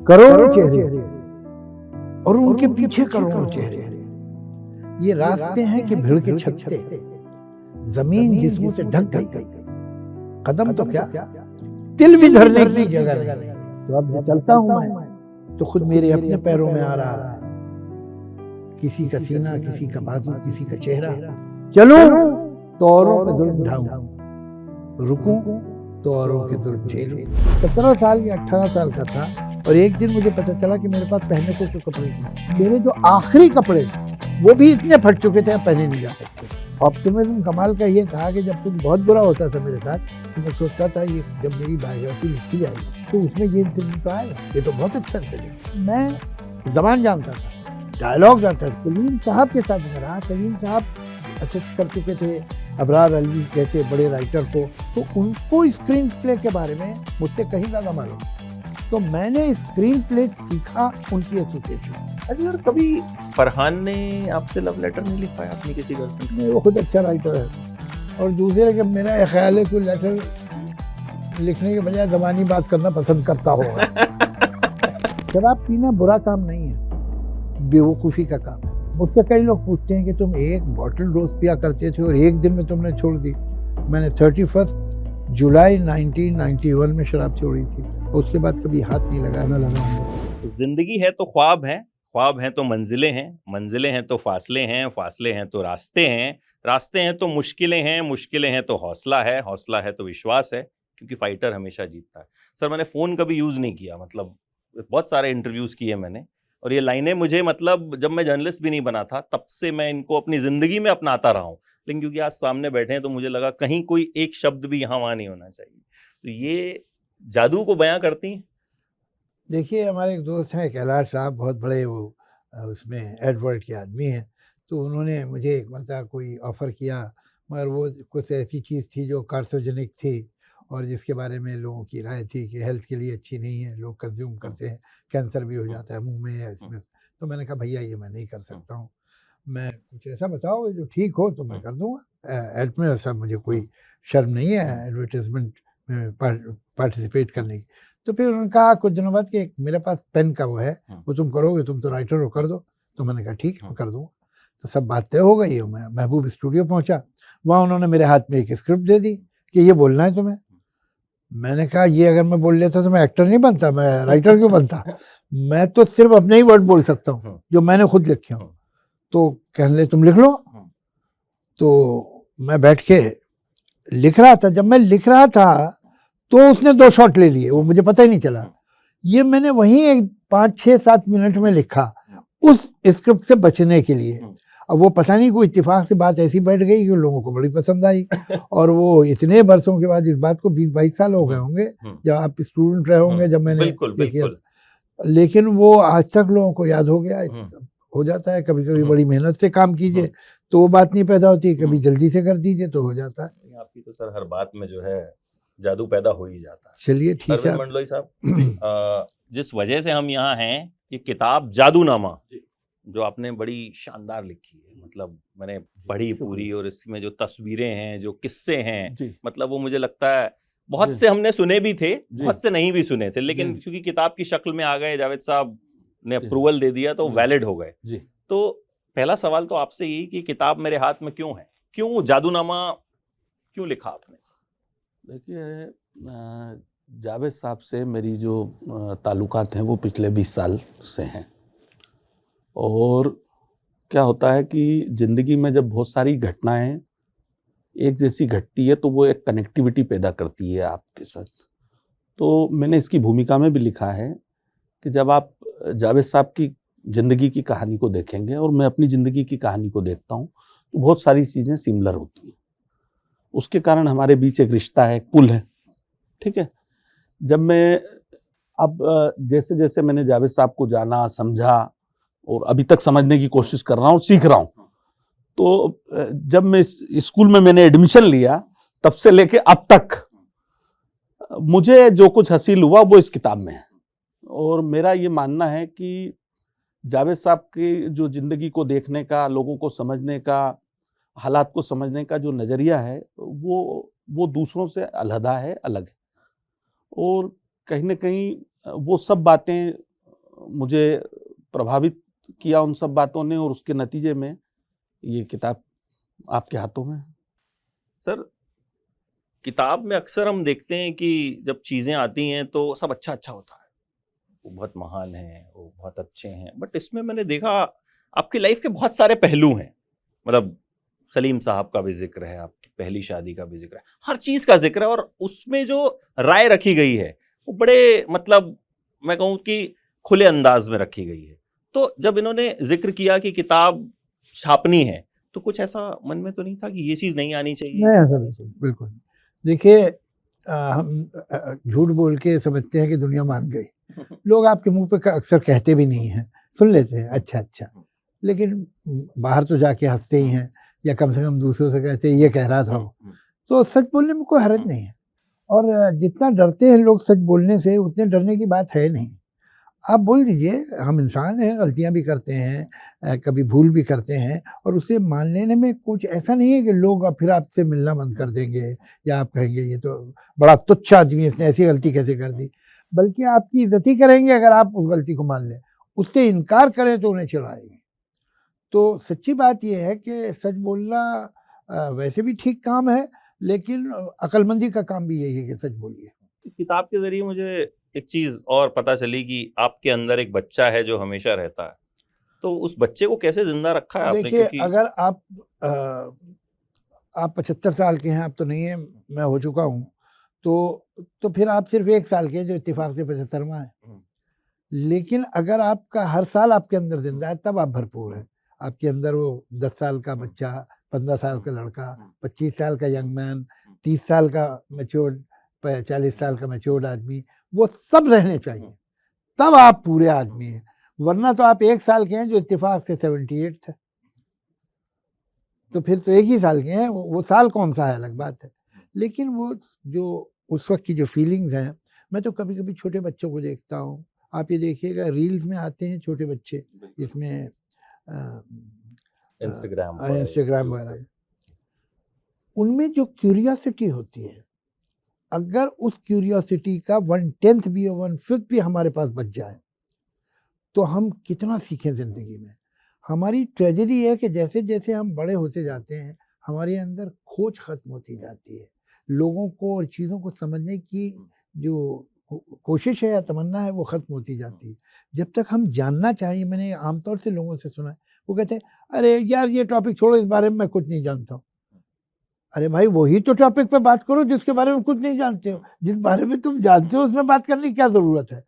करोड़ों चेहरे और उनके पीछे करोड़ों चेहरे। ये रास्ते हैं कि भीड़ के छत्ते, जमीन जिस्मों से ढक गई, कदम तो क्या तिल भी धरने की जगह नहीं। तो अब जो चलता हूं मैं तो खुद मेरे अपने पैरों में आ रहा है, किसी का सीना, किसी का बाजू, किसी का चेहरा। चलूं तो औरों पे जुल्म ढाऊं, रुकूं तो औरों के जुल्म झेलूं। 17 साल या 18 साल का था और एक दिन मुझे पता चला कि मेरे पास पहनने को कोई कपड़े नहीं। मेरे जो आखिरी कपड़े वो भी इतने फट चुके थे, पहने नहीं जा सकते। ऑप्टिमिज्म कमाल का ये था कि जब कुछ बहुत बुरा होता था मेरे साथ तो मैं सोचता था ये जब मेरी बायोग्राफी लिखी जाएगी तो उसमें ये इंसिडेंट तो आएगा, ये तो बहुत अच्छा इंसिडेंट। मैं जबान जानता था, डायलॉग जानता था। सलीम साहब के साथ में रहा, सलीम साहब असिस्ट कर चुके थे अबरार अलवी जैसे बड़े राइटर को, तो उनको स्क्रीन प्ले के बारे में मुझसे कहीं ज़्यादा मालूम। तो मैंने स्क्रीन प्ले सीखा उनकी एसोसिएशन। अरे यार, कभी फरहान ने आपसे लव लेटर नहीं लिख पाया अपनी किसी गर्लफ्रेंड नहीं, वो खुद अच्छा राइटर है। और दूसरे का मेरा ये ख्याल है कोई लेटर लिखने के बजाय ज़बानी बात करना पसंद करता होगा। शराब पीना बुरा काम नहीं है, बेवकूफ़ी का काम है। मुझसे कई लोग पूछते हैं कि तुम एक बॉटल रोज पिया करते थे और एक दिन में तुमने छोड़ दी। मैंने 31 जुलाई 1991 में शराब छोड़ी थी, उसके बाद कभी हाथ नहीं लगाना लगा। जिंदगी है तो ख्वाब है, ख्वाब हैं तो मंजिलें हैं, मंजिलें हैं तो फासले हैं, फासले हैं तो रास्ते हैं, रास्ते हैं तो मुश्किलें हैं, मुश्किलें हैं तो हौसला है, हौसला है तो विश्वास है, क्योंकि फाइटर हमेशा जीतता है। सर, मैंने फ़ोन कभी यूज़ नहीं किया, मतलब बहुत सारे इंटरव्यूज़ किए मैंने, और ये लाइनें मुझे, मतलब जब मैं जर्नलिस्ट भी नहीं बना था तब से मैं इनको अपनी ज़िंदगी में अपनाता रहा हूँ, लेकिन क्योंकि आज सामने बैठे हैं तो मुझे लगा कहीं कोई एक शब्द भी यहाँ वहाँ नहीं होना चाहिए। तो ये जादू को बयां करती हैं। देखिए, हमारे एक दोस्त हैं कैलाश साहब, बहुत बड़े वो उसमें एडवर्ड के आदमी हैं। तो उन्होंने मुझे एक मरतबा कोई ऑफ़र किया, मगर वो कुछ ऐसी चीज़ थी जो कार्सिनोजेनिक थी और जिसके बारे में लोगों की राय थी कि हेल्थ के लिए अच्छी नहीं है, लोग कंज्यूम करते हैं, कैंसर भी हो जाता है मुंह में या इसमें। तो मैंने कहा भैया ये मैं नहीं कर सकता हूँ, मैं कुछ ऐसा बताओगे जो ठीक हो तो मैं कर दूंगा। एड में ऐसा मुझे कोई शर्म नहीं है एडवर्टाइजमेंट में पार्टिसिपेट करने की। तो फिर उन्होंने कहा कुछ दिनों बाद कि मेरे पास पेन का वो है, वो तुम करोगे, तुम तो राइटर हो, कर दो। तो मैंने कहा ठीक है, मैं कर दूंगा। तो सब बात तय हो गई। मैं महबूब स्टूडियो पहुंचा, वहाँ उन्होंने मेरे हाथ में एक स्क्रिप्ट दे दी कि ये बोलना है तुम्हें। मैंने कहा ये अगर मैं बोल लेता तो मैं एक्टर नहीं बनता, मैं राइटर क्यों बनता। मैं तो सिर्फ अपने ही वर्ड बोल सकता हूँ जो मैंने खुद लिखे हों। तो कहने लगे तुम लिख लो। तो मैं बैठ के लिख रहा था। जब मैं लिख रहा था तो उसने 2 शॉट ले लिए, वो मुझे पता ही नहीं चला। ये मैंने वहीं एक 5, 6, 7 मिनट में लिखा उस स्क्रिप्ट से बचने के लिए। अब वो पता नहीं कोई इत्तेफाक से बात ऐसी बैठ गई कि लोगों को बड़ी पसंद आई। और वो इतने बरसों के बाद, इस बात को 20-22 साल हो गए होंगे जब आप स्टूडेंट रहे होंगे जब मैंने लिखा, लेकिन वो आज तक लोगों को याद हो गया। हो जाता है कभी कभी, बड़ी मेहनत से काम कीजिए तो वो बात नहीं पैदा होती, कभी जल्दी से कर दीजिए तो हो जाता है। आपकी तो सर हर बात में जो है जादू पैदा हो ही जाता है। चलिए ठीक है मंडलोई साहब, जिस वजह से हम यहाँ हैं, ये किताब जादूनामा जो आपने बड़ी शानदार लिखी है, मतलब मैंने पढ़ी पूरी, और इसमें जो तस्वीरें हैं, जो किस्से हैं, मतलब वो मुझे लगता है बहुत से हमने सुने भी थे, बहुत से नहीं भी सुने थे, लेकिन क्योंकि किताब की शक्ल में आ गए, जावेद साहब ने अप्रूवल दे दिया तो वैलिड हो गए। तो पहला सवाल तो आपसे यही कि किताब मेरे हाथ में क्यों है, क्यों जादूनामा क्यों लिखा आपने? देखिए, जावेद साहब से मेरी जो ताल्लुकात हैं वो पिछले 20 साल से हैं। और क्या होता है कि ज़िंदगी में जब बहुत सारी घटनाएं एक जैसी घटती है तो वो एक कनेक्टिविटी पैदा करती है आपके साथ। तो मैंने इसकी भूमिका में भी लिखा है कि जब आप जावेद साहब की ज़िंदगी की कहानी को देखेंगे और मैं अपनी ज़िंदगी की कहानी को देखता हूँ तो बहुत सारी चीज़ें सिमिलर होती हैं। उसके कारण हमारे बीच एक रिश्ता है, एक पुल है, ठीक है। जब मैं अब जैसे जैसे मैंने जावेद साहब को जाना, समझा और अभी तक समझने की कोशिश कर रहा हूँ, सीख रहा हूँ, तो जब मैं स्कूल में मैंने एडमिशन लिया तब से लेके अब तक मुझे जो कुछ हासिल हुआ वो इस किताब में है। और मेरा ये मानना है कि जावेद साहब की जो ज़िंदगी को देखने का, लोगों को समझने का, हालात को समझने का जो नज़रिया है वो दूसरों से अलहदा है, अलग है। और कहीं ना कहीं वो सब बातें मुझे प्रभावित किया उन सब बातों ने, और उसके नतीजे में ये किताब आपके हाथों में है। सर, किताब में अक्सर हम देखते हैं कि जब चीज़ें आती हैं तो सब अच्छा अच्छा होता है, वो बहुत महान है, वो बहुत अच्छे हैं, बट इसमें मैंने देखा आपकी लाइफ के बहुत सारे पहलू हैं। मतलब सलीम साहब का भी जिक्र है, आपकी पहली शादी का भी जिक्र है, हर चीज़ का जिक्र है, और उसमें जो राय रखी गई है वो बड़े, मतलब मैं कहूँ कि खुले अंदाज में रखी गई है। तो जब इन्होंने जिक्र किया कि किताब छापनी है, तो कुछ ऐसा मन में तो नहीं था कि ये चीज़ नहीं आनी चाहिए? नहीं, ऐसा नहीं, बिल्कुल। देखिए हम झूठ बोल के समझते हैं कि दुनिया मान गई। लोग आपके मुँह पे अक्सर कहते भी नहीं हैं, सुन लेते हैं, अच्छा, अच्छा। लेकिन बाहर तो जाके हँसते ही हैं, या कम से कम दूसरों से कहते हैं, ये कह रहा था वो। तो सच बोलने में कोई हर्ज नहीं है, और जितना डरते हैं लोग सच बोलने से, उतने डरने की बात है नहीं। आप बोल दीजिए, हम इंसान हैं, गलतियाँ भी करते हैं, कभी भूल भी करते हैं, और उसे मान लेने में कुछ ऐसा नहीं है कि लोग अब फिर आपसे मिलना बंद कर देंगे, या आप कहेंगे ये तो बड़ा तुच्छ आदमी है, इसने ऐसी गलती कैसे कर दी। बल्कि आपकी इज़्ज़त ही करेंगे अगर आप उस गलती को मान लें। उससे इनकार करें तो उन्हें चिढ़ाएँगे। तो सच्ची बात ये है कि सच बोलना वैसे भी ठीक काम है, लेकिन अक्लमंदी का काम भी यही है कि सच बोलिए। इस किताब के ज़रिए मुझे एक चीज़ और पता चली कि आपके अंदर एक बच्चा है जो हमेशा रहता है। तो उस बच्चे को कैसे ज़िंदा रखा है आपने? देखिए, क्योंकि अगर आप 75 साल के हैं, अब तो नहीं है, मैं हो चुका हूँ, तो फिर आप सिर्फ़ 1 साल के हैं जो इत्तेफ़ाक से 75वां है। लेकिन अगर आपका हर साल आपके अंदर ज़िंदा है, तब आप भरपूर हैं। आपके अंदर वो 10 साल का बच्चा, 15 साल का लड़का, 25 साल का यंग मैन, 30 साल का मैच्योर्ड, 40 साल का मैच्योर्ड आदमी, वो सब रहने चाहिए। तब आप पूरे आदमी हैं। वरना तो आप 1 साल के हैं जो इत्तेफ़ाक से 78 थे। तो फिर तो 1 ही साल के हैं, वो साल कौन-सा है अलग बात है। लेकिन वो जो उस वक़्त की जो फीलिंग्स हैं, मैं तो कभी-कभी छोटे बच्चों को देखता हूँ। आप ये देखिएगा, रील्स में आते हैं छोटे बच्चे, इसमें इंस्टाग्राम इंस्टाग्राम वगैरह में। उनमें जो क्यूरियोसिटी होती है, अगर उस क्यूरियोसिटी का 1/10 भी और 1/5 भी हमारे पास बच जाए, तो हम कितना सीखें ज़िंदगी में। हमारी ट्रेजेडी है कि जैसे-जैसे हम बड़े होते जाते हैं, हमारे अंदर खोज ख़त्म होती जाती है। लोगों को और चीज़ों को समझने की जो कोशिश है या तमन्ना है, वो ख़त्म होती जाती है। जब तक हम जानना चाहिए, मैंने आमतौर से लोगों से सुना है, वो कहते हैं, "अरे यार, ये टॉपिक छोड़ो, इस बारे में मैं कुछ नहीं जानता हूँ।" अरे भाई, वही तो टॉपिक पे बात करो जिसके बारे में कुछ नहीं जानते हो। जिस बारे में तुम जानते हो उसमें बात करने की क्या ज़रूरत है?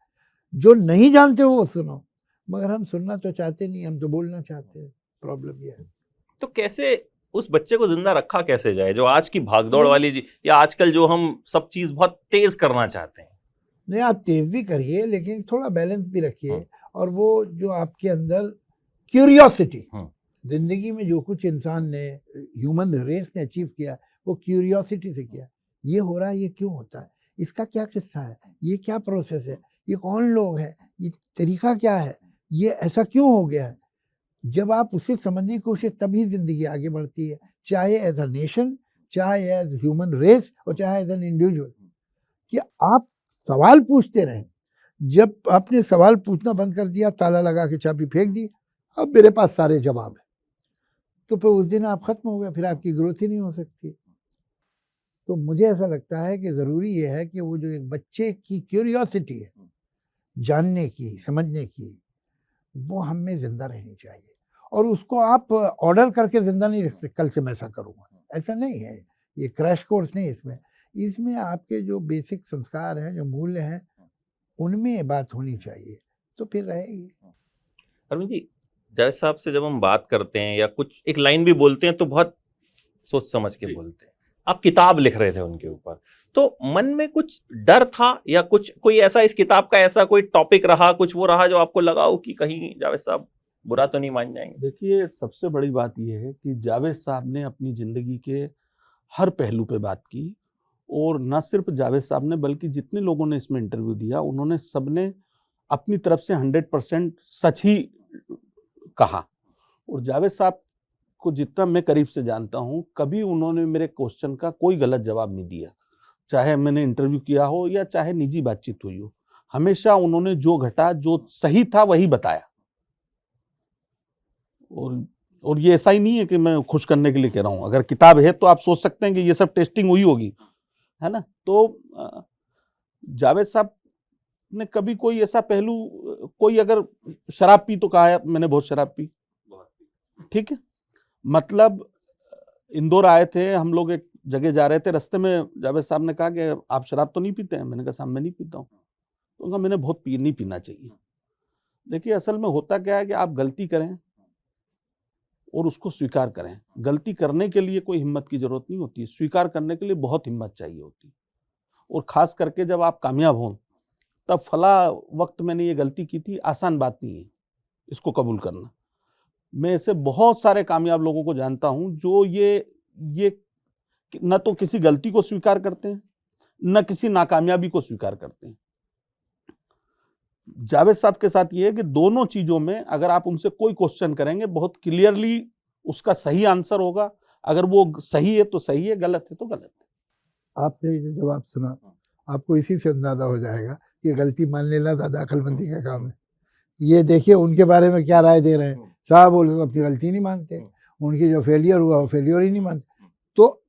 जो नहीं जानते हो वो सुनो। मगर हम सुनना तो चाहते नहीं, हम तो बोलना चाहते हैं। प्रॉब्लम ये है। तो कैसे उस बच्चे को ज़िंदा रखा कैसे जाए, जो आज की भागदौड़ नहीं, वाली या आजकल जो हम सब चीज़ बहुत तेज़ करना चाहते हैं? नहीं, आप तेज़ भी करिए, लेकिन थोड़ा बैलेंस भी रखिए, और वो जो आपके अंदर क्यूरियोसिटी, ज़िंदगी में जो कुछ इंसान ने, ह्यूमन रेस ने अचीव किया, वो क्यूरियोसिटी से किया। ये हो रहा है, ये क्यों होता है? इसका क्या किस्सा है? ये क्या प्रोसेस है? ये कौन लोग हैं? ये तरीका क्या है? ये ऐसा क्यों हो गया है? जब आप उसे समझने की कोशिश, तभी ज़िंदगी आगे बढ़ती है, चाहे एज़ अ नेशन, चाहे एज़ ह्यूमन रेस, और चाहे एज़ एन इंडिविजुअल। कि आप सवाल पूछते रहें। जब आपने सवाल पूछना बंद कर दिया, ताला लगा के चाबी फेंक दी, अब मेरे पास सारे जवाब हैं, तो फिर उस दिन आप ख़त्म हो गए, फिर आपकी ग्रोथ ही नहीं हो सकती। तो मुझे ऐसा लगता है कि ज़रूरी ये है कि वो जो एक बच्चे की क्यूरियोसिटी है, जानने की, समझने की, वो हम में ज़िंदा रहनी चाहिए, और उसको आप ऑर्डर करके ज़िंदा नहीं रख सकते, कल से मैं ऐसा करूँगा, ऐसा नहीं है। ये क्रैश कोर्स नहीं इसमें। इसमें आपके जो बेसिक संस्कार हैं, जो मूल्य हैं, उनमें बात होनी चाहिए, तो फिर रहेगी। अरविंद जी, जावेद साहब से जब हम बात करते हैं या कुछ एक लाइन भी बोलते हैं तो बहुत सोच समझ के बोलते हैं। आप किताब लिख रहे थे उनके ऊपर, तो मन में कुछ डर था या कुछ कोई ऐसा इस किताब का ऐसा कोई टॉपिक रहा, कुछ वो रहा जो आपको लगा हो कि कहीं जावेद साहब बुरा तो नहीं मान जाएंगे? देखिए, सबसे बड़ी बात ये है कि जावेद साहब ने अपनी ज़िंदगी के हर पहलू पे बात की, और न सिर्फ जावेद साहब ने, बल्कि जितने लोगों ने इसमें इंटरव्यू दिया, उन्होंने सबने अपनी तरफ से 100% सच ही कहा। और जावेद साहब को जितना मैं करीब से जानता हूँ, कभी उन्होंने मेरे क्वेश्चन का कोई गलत जवाब नहीं दिया, चाहे मैंने इंटरव्यू किया हो या चाहे निजी बातचीत हुई हो। हमेशा उन्होंने जो घटा, जो सही था वही बताया। और ये ऐसा ही नहीं है कि मैं खुश करने के लिए कह रहा हूं। अगर किताब है तो आप सोच सकते हैं कि ये सब टेस्टिंग हुई होगी, है ना। तो जावेद साहब ने कभी कोई ऐसा पहलू, कोई अगर शराब पी तो कहा है मैंने बहुत शराब पी, ठीक है। मतलब इंदौर आए थे हम लोग, एक जगह जा रहे थे, रास्ते में जावेद साहब ने कहा कि आप शराब तो नहीं पीते हैं। मैंने कहा साहब मैं नहीं पीता हूँ। तो उनका मैंने बहुत नहीं पीना चाहिए। देखिए असल में होता क्या है कि आप गलती करें और उसको स्वीकार करें। गलती करने के लिए कोई हिम्मत की जरूरत नहीं होती, स्वीकार करने के लिए बहुत हिम्मत चाहिए होती। और खास करके जब आप कामयाब हों, तब फला वक्त मैंने ये गलती की थी, आसान बात नहीं है इसको कबूल करना। मैं ऐसे बहुत सारे कामयाब लोगों को जानता हूं जो ये न तो किसी गलती को स्वीकार करते हैं, न किसी नाकामयाबी को स्वीकार करते हैं। जावेद साहब के साथ ये है कि दोनों चीजों में अगर आप उनसे कोई क्वेश्चन करेंगे, बहुत क्लियरली उसका सही आंसर होगा। अगर वो सही है तो सही है, गलत है तो गलत है। आपने जो जवाब सुना, आपको इसी से अंदाजा हो जाएगा कि गलती मान लेना ज़्यादा अक्लमंदी का काम है। ये देखिए उनके बारे में क्या राय दे रहे हैं। साहब वो लोग अपनी गलती नहीं मानते, उनकी जो फेलियर हुआ वो फेलियर ही नहीं मानते। तो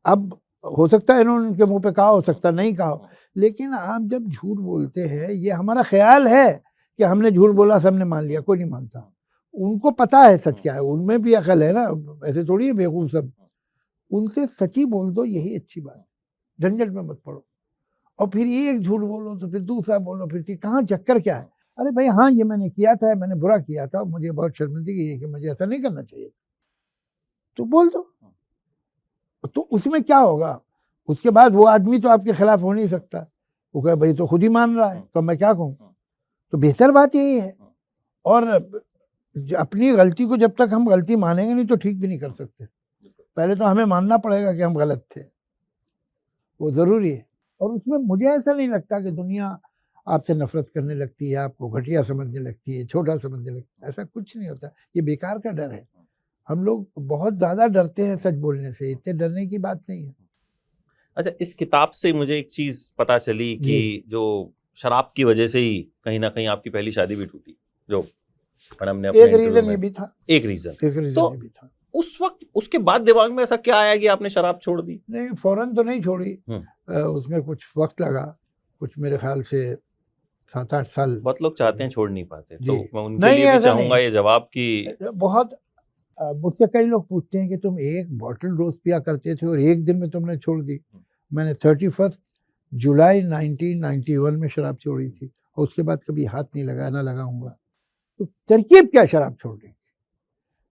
अब हो सकता है इन्होंने उनके मुंह पे कहा, हो सकता नहीं कहा हो, लेकिन आप जब झूठ बोलते हैं, ये हमारा ख्याल है कि हमने झूठ बोला, सबने मान लिया, कोई नहीं मानता। उनको पता है सच क्या है, उनमें भी अकल है ना, ऐसे थोड़ी है बेवकूफ़ सब। उनसे सच्ची बोल दो, यही अच्छी बात है, झंझट में मत पड़ो। और फिर एक झूठ बोलो तो फिर दूसरा बोलो, फिर कहाँ चक्कर क्या है। अरे भाई हाँ ये मैंने किया था, मैंने बुरा किया था, मुझे बहुत शर्मिंदगी है कि मुझे ऐसा नहीं करना चाहिए, तो बोल दो। तो उसमें क्या होगा, उसके बाद वो आदमी तो आपके खिलाफ हो नहीं सकता। वो कहे भाई तो खुद ही मान रहा है, तो मैं क्या कहूँ। तो बेहतर बात यही है। और अपनी गलती को जब तक हम गलती मानेंगे नहीं तो ठीक भी नहीं कर सकते। पहले तो हमें मानना पड़ेगा कि हम गलत थे, वो ज़रूरी है। और उसमें मुझे ऐसा नहीं लगता कि दुनिया आपसे नफरत करने लगती है, आपको घटिया समझने लगती है, छोटा समझने लगती है, ऐसा कुछ नहीं होता। ये बेकार का डर है। हम लोग बहुत ज़्यादा डरते हैं सच बोलने से, इतने डरने की बात नहीं है। अच्छा, इस किताब से मुझे एक चीज पता चली कि जो शराब की वजह से ही कहीं ना कहीं आपकी पहली शादी भी टूटी, जो मैडम ने अपने एक इंटरव्यू रीज़न में, ये भी था, एक रीजन ये भी था। उस वक्त उसके बाद दिमाग में ऐसा क्या आया कि आपने शराब छोड़ दी? नहीं फौरन तो नहीं छोड़ी, उसमें कुछ वक्त लगा, कुछ मेरे ख्याल से 7-8 साल। बहुत लोग चाहते हैं छोड़ नहीं पाते, जी। तो मैं उनके नहीं लिए भी ऐसा चाहूंगा नहीं, ये जवाब कि बहुत मुझसे कई लोग पूछते हैं कि तुम एक बॉटल रोज पिया करते थे और एक दिन में तुमने छोड़ दी। मैंने 31 जुलाई 1991 में शराब छोड़ी थी और उसके बाद कभी हाथ नहीं लगाया, ना लगाऊंगा। तो तरकीब क्या शराब छोड़ने की?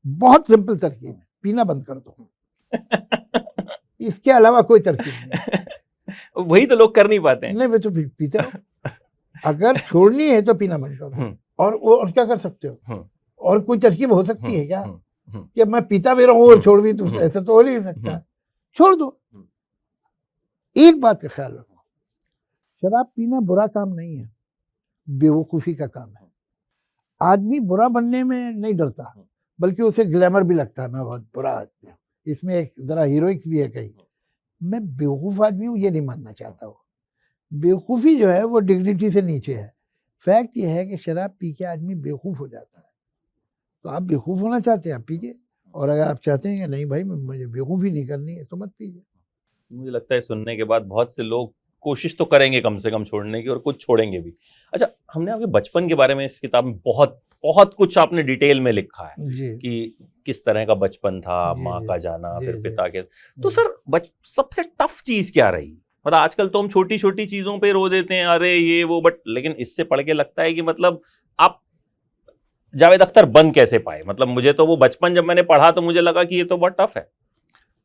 बहुत सिंपल तरकीब है, पीना बंद कर दो। इसके अलावा कोई तरकीब नहीं। वही तो लोग कर नहीं पाते हैं। नहीं वे तो पीते रहो। अगर छोड़नी है तो पीना बंद करो। और क्या कर सकते हो? और कोई तरकीब हो सकती है क्या कि मैं पीता भी रहूं और छोड़ भी दूं? ऐसा तो हो नहीं सकता। छोड़ दो। एक बात का ख्याल रखो, शराब पीना बुरा काम नहीं है, बेवकूफ़ी का काम है। आदमी बुरा बनने में नहीं डरता, बल्कि उसे ग्लैमर भी लगता है, मैं बहुत बुरा आदमी हूँ। इसमें एक ज़रा हीरोइक्स भी है कहीं। मैं बेवकूफ़ आदमी हूँ ये नहीं मानना चाहता वो। बेवकूफ़ी जो है वो डिग्निटी से नीचे है। फैक्ट ये है कि शराब पी के आदमी बेवकूफ़ हो जाता है। तो आप बेवकूफ़ होना चाहते हैं आप पीजिए, और अगर आप चाहते हैं कि नहीं भाई मुझे बेवकूफ़ी नहीं करनी है तो मत पीजिए। मुझे लगता है सुनने के बाद बहुत से लोग कोशिश तो करेंगे कम से कम छोड़ने की, और कुछ छोड़ेंगे भी। अच्छा, हमने आपके बचपन के बारे में इस किताब में बहुत बहुत कुछ आपने डिटेल में लिखा है जी कि किस तरह का बचपन था, जी माँ जी का जाना, जी फिर जी पिता के। तो सर सबसे टफ चीज क्या रही? मतलब आजकल तो हम छोटी छोटी चीजों पे रो देते हैं, अरे ये वो, बट लेकिन इससे पढ़ के लगता है कि मतलब आप जावेद अख्तर बन कैसे पाए? मतलब मुझे तो वो बचपन जब मैंने पढ़ा तो मुझे लगा कि ये तो बहुत टफ है।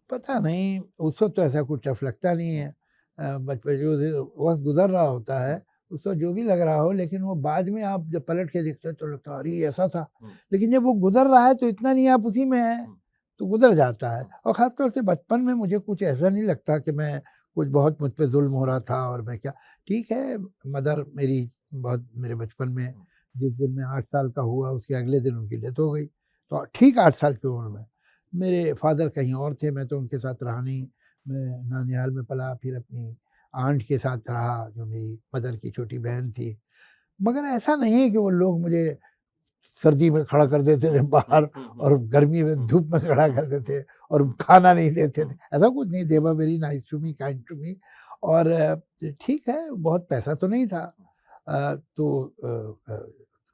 पता नहीं, उस वक्त तो ऐसा कुछ टफ लगता नहीं है। बचपन जो वक्त गुजर रहा होता है उस वक्त जो भी लग रहा हो, लेकिन वो बाद में आप जब पलट के देखते हो तो लगता है अरे ये ऐसा था। लेकिन जब वो गुजर रहा है तो इतना नहीं, आप उसी में हैं तो गुजर जाता है। और ख़ासतौर से बचपन में मुझे कुछ ऐसा नहीं लगता कि मैं कुछ बहुत मुझ पे जुल्म हो रहा था और मैं क्या। ठीक है, मदर मेरी बहुत मेरे बचपन में, जिस दिन मैं 8 साल का हुआ उसके अगले दिन उनकी डेथ हो गई। तो ठीक 8 साल की उम्र में। मेरे फादर कहीं और थे, मैं तो उनके साथ रहा नहीं। मैं नानिहाल में पला, फिर अपनी आंट के साथ रहा, जो मेरी मदर की छोटी बहन थी। मगर ऐसा नहीं है कि वो लोग मुझे सर्दी में खड़ा कर देते थे बाहर और गर्मी में धूप में खड़ा कर देते और खाना नहीं देते थे, ऐसा कुछ नहीं। They were very nice to me, kind to me. और ठीक है, बहुत पैसा तो नहीं था,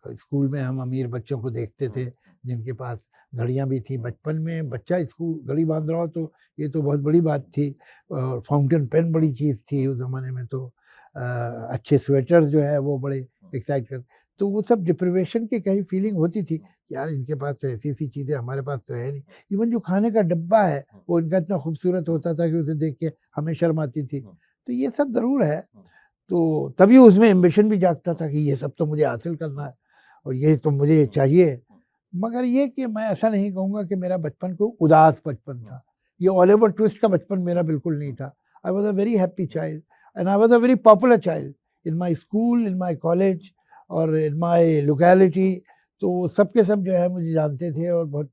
स्कूल में हम अमीर बच्चों को देखते थे जिनके पास घड़ियाँ भी थी। बचपन में बच्चा स्कूल घड़ी बांध रहा हो तो ये तो बहुत बड़ी बात थी। और फाउंटेन पेन बड़ी चीज़ थी उस ज़माने में। तो अच्छे स्वेटर जो है वो बड़े एक्साइट कर, तो वो सब डिप्रिवेशन की कहीं फीलिंग होती थी, यार इनके पास तो ऐसी चीज़ें हमारे पास तो है नहीं। इवन जो खाने का डब्बा है वो इनका इतना खूबसूरत होता था कि उसे देख के हमें शर्म आती थी। तो ये सब ज़रूर है। तो तभी उसमें एम्बिशन भी जागता था कि ये सब तो मुझे हासिल करना है और ये तो मुझे चाहिए। मगर ये कि मैं ऐसा नहीं कहूँगा कि मेरा बचपन को उदास बचपन था। ये ओलिवर ट्विस्ट का बचपन मेरा बिल्कुल नहीं था। I was a very happy child and I was a very popular child in my school, in my college और इन माई लोकेलिटी। तो सब के सब जो है मुझे जानते थे और बहुत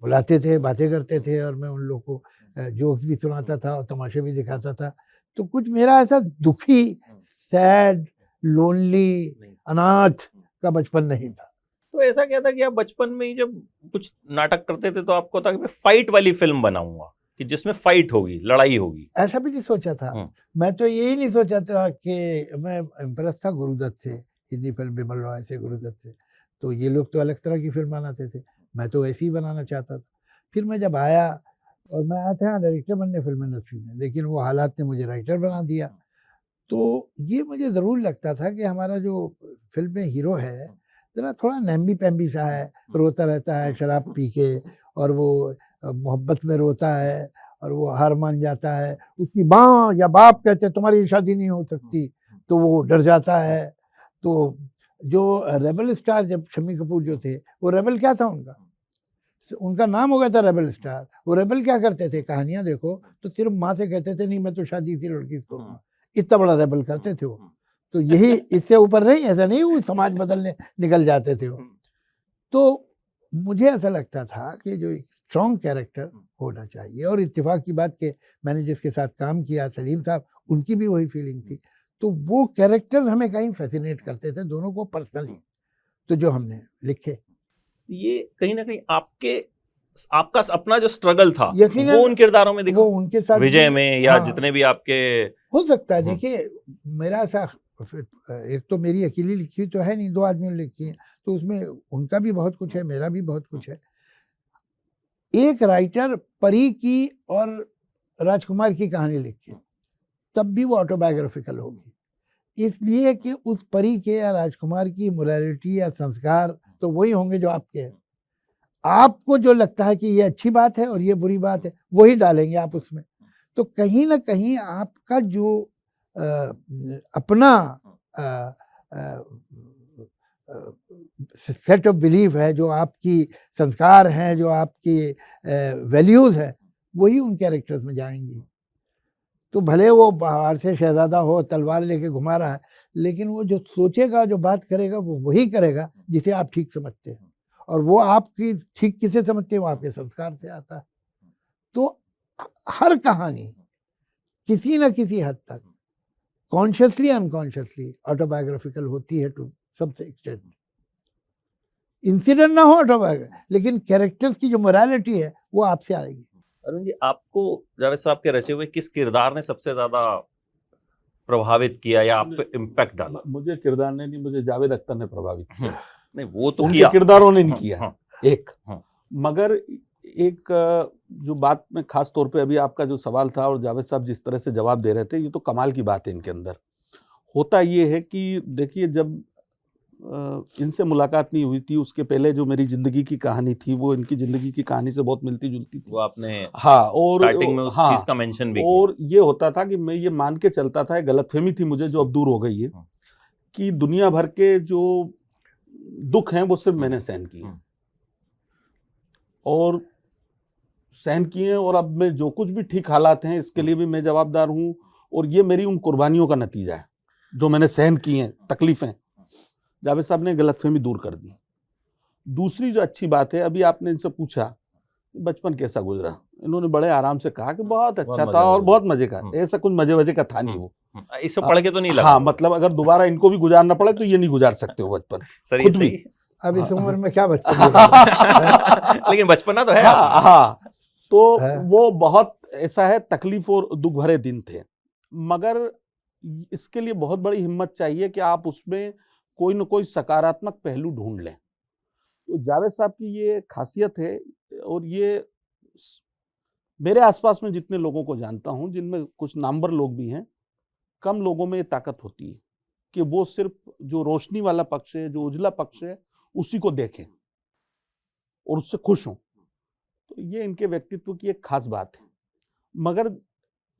बुलाते थे, बातें करते थे और मैं उन लोगों को जोक्स भी सुनाता था और तमाशे भी दिखाता था। तो कुछ मेरा ऐसा दुखी, सैड, लोनली, अनाथ का बचपन नहीं था। तो ऐसा क्या था कि आप बचपन में ही जब कुछ नाटक करते थे तो आपको था कि मैं फाइट वाली फिल्म बनाऊंगा, कि जिसमें फाइट होगी, लड़ाई होगी? ऐसा भी नहीं सोचा था। मैं तो यही नहीं सोचा था कि मैं इम्प्रेस था गुरुदत्त से, हिंदी फिल्म बिमल रॉय से, गुरुदत्त से। तो ये लोग तो अलग तरह की फिल्म बनाते थे, मैं तो ऐसे ही बनाना चाहता था। फिर मैं जब आया, और मैं आया था डायरेक्टर बनने फिल्म इंडस्ट्री में, लेकिन वो हालात ने मुझे राइटर बना दिया। तो ये मुझे ज़रूर लगता था कि हमारा जो फिल्म में हीरो है ज़रा थोड़ा नैम्बी-पैम्बी सा है, रोता रहता है शराब पी के, और वो मोहब्बत में रोता है और वो हार मान जाता है। उसकी माँ या बाप कहते हैं तुम्हारी शादी नहीं हो सकती, तो वो डर जाता है। तो जो रेबल स्टार, जब शम्मी कपूर जो थे, वो रेबल क्या था उनका? उनका नाम हो गया था रेबल स्टार। वो रेबल क्या करते थे, कहानियाँ देखो तो सिर्फ माँ से कहते थे नहीं मैं तो शादी इसी लड़की से करूँगा, इतना बड़ा रेबल करते थे वो। तो यही, इससे ऊपर नहीं, ऐसा नहीं वो समाज बदलने निकल जाते थे वो। तो मुझे ऐसा लगता था कि जो एक स्ट्रॉन्ग कैरेक्टर होना चाहिए, और इत्तेफाक की बात कि मैंने जिसके साथ काम किया सलीम साहब, उनकी भी वही फीलिंग थी। तो वो कैरेक्टर्स हमें कहीं फैसिनेट करते थे दोनों को पर्सनली, तो जो हमने लिखे। ये कहीं ना कहीं आपका अपना जो स्ट्रगल था यकीनन वो उन किरदारों में दिखा, वो उनके साथ विजय भी, में या हाँ, जितने भी आपके। हो सकता है। देखिए मेरा ऐसा, एक तो मेरी अकेली लिखी तो है नहीं, 2 आदमियों ने लिखी है, तो उसमें उनका भी बहुत कुछ है, मेरा भी बहुत कुछ है। एक राइटर परी की और राजकुमार की कहानी लिखे तब भी वो ऑटोबायोग्राफिकल होगी, इसलिए कि उस परी के या राजकुमार की मोरालिटी या संस्कार तो वही होंगे जो आपके हैं। आपको जो लगता है कि ये अच्छी बात है और ये बुरी बात है, वही डालेंगे आप उसमें। तो कहीं ना कहीं आपका जो अपना सेट ऑफ बिलीफ है, जो आपकी संस्कार हैं, जो आपकी वैल्यूज़ है, वही उन कैरेक्टर्स में जाएंगी। तो भले वो बाहर से शहजादा हो, तलवार लेके घुमा रहा है, लेकिन वो जो सोचेगा, जो बात करेगा, वो वही करेगा जिसे आप ठीक समझते हैं। और वो आपकी ठीक किसे समझते हैं, वो आपके संस्कार से आता है। तो हर कहानी किसी न किसी हद तक कॉन्शियसली अनकॉन्शियसली ऑटोबायोग्राफिकल होती है टू सम एक्सटेंट। इंसिडेंट ना हो ऑटोबायोग्राफिकल, लेकिन कैरेक्टर्स की जो मोरालिटी है वो आपसे आएगी। अरुण जी, आपको जावेद साहब के रचे हुए किस किरदार ने सबसे ज्यादा प्रभावित किया या आप पे इम्पैक्ट डाला? मुझे किरदार ने नहीं, मुझे जावेद अख्तर ने प्रभावित किया। नहीं, वो तो उनके किया, किरदारों ने नहीं किया। हाँ, एक मगर एक जो बात में खास तौर पे अभी आपका जो सवाल था और जावेद साहब जिस तरह से जवाब दे रहे थे, ये तो कमाल की बात है इनके अंदर। होता ये है कि देखिए, जब इनसे मुलाकात नहीं हुई थी, उसके पहले जो मेरी जिंदगी की कहानी थी वो इनकी जिंदगी की कहानी से बहुत मिलती जुलती थी। वो आपने हाँ, और स्टार्टिंग में उस चीज का मेंशन भी और ये होता था कि मैं ये मान के चलता था, गलतफहमी थी मुझे जो अब दूर हो गई है, कि दुनिया भर के जो दुख हैं वो सिर्फ मैंने सहन किए और सहन किए, और अब मैं जो कुछ भी ठीक हालात हैं इसके लिए भी मैं जवाबदार हूँ, और ये मेरी उन कुर्बानियों का नतीजा है जो मैंने सहन की हैं, तकलीफें। जावेद साहब ने गलतफहमी दूर कर दी। दूसरी जो अच्छी बात है, अभी आपने इनसे पूछा बचपन कैसा गुजरा, इन्होंने बड़े आराम से कहा कि बहुत अच्छा मजा था और आया। बहुत मजे का, ऐसा कुछ मजे वजे का था नहीं वो। इससे पढ़ के तो नहीं लगा। हाँ, मतलब अगर दोबारा इनको भी गुजारना पड़े तो ये नहीं गुजार सकते हो बचपन सर खुद ये भी। सही अब इस हाँ। उम्र में क्या बच्चे गुजारें? लेकिन बचपना तो है हाँ आपका। हाँ, तो है। वो बहुत ऐसा है, तकलीफ और दुख भरे दिन थे, मगर इसके लिए बहुत बड़ी हिम्मत चाहिए कि आप उसमें कोई न कोई सकारात्मक पहलू ढूंढ लें। तो जावेद साहब की ये खासियत है, और ये मेरे आसपास में जितने लोगों को जानता हूं, जिनमें कुछ नामवर लोग भी हैं, कम लोगों में ये ताकत होती है कि वो सिर्फ जो रोशनी वाला पक्ष है, जो उजला पक्ष है, उसी को देखें और उससे खुश हों। तो ये इनके व्यक्तित्व की एक खास बात है। मगर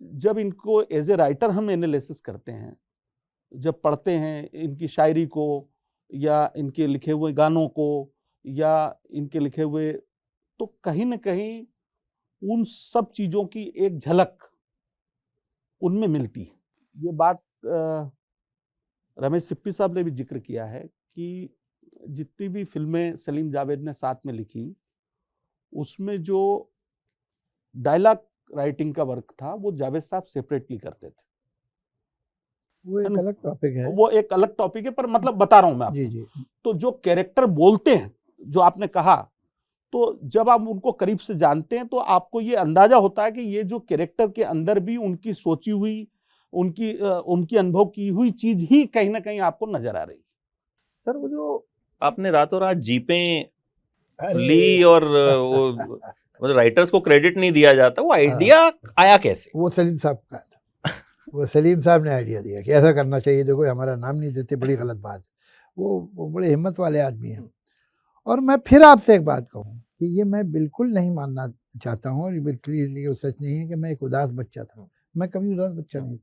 जब इनको एज ए राइटर हम एनालिसिस करते हैं, जब पढ़ते हैं इनकी शायरी को या इनके लिखे हुए गानों को या इनके लिखे हुए, तो कहीं ना कहीं उन सब चीजों की एक झलक उनमें मिलती है। ये बात रमेश सिप्पी साहब ने भी जिक्र किया है कि जितनी भी फिल्में सलीम जावेद ने साथ में लिखी, उसमें जो डायलॉग राइटिंग का वर्क था वो जावेद साहब सेपरेटली करते थे। वो एक अलग टॉपिक है। वो एक अलग टॉपिक है, पर मतलब बता रहा हूं मैं आपको। जी जी। तो जो कैरेक्टर बोलते हैं, जो आपने कहा, तो जब आप उनको करीब से जानते हैं तो आपको ये अंदाजा होता है कि ये जो कैरेक्टर के अंदर भी उनकी सोची हुई, उनकी अनुभव की हुई चीज ही कहीं ना कहीं आपको नजर आ रही है। सर वो जो आपने रातों रात जीपें अरे ली और वो राइटर्स को क्रेडिट नहीं दिया जाता, वो आइडिया आया कैसे? वो सलीम साहब का था। वो सलीम साहब ने आइडिया दिया कि ऐसा करना चाहिए, देखो हमारा नाम नहीं देते, बड़ी गलत बात। वो बड़े हिम्मत वाले आदमी हैं। और मैं फिर आपसे एक बात कहूँ कि ये मैं बिल्कुल नहीं मानना चाहता हूँ, और बिल्कुल इसलिए सच नहीं है कि मैं एक उदास बच्चा था। मैं कभी उदास बच्चा नहीं।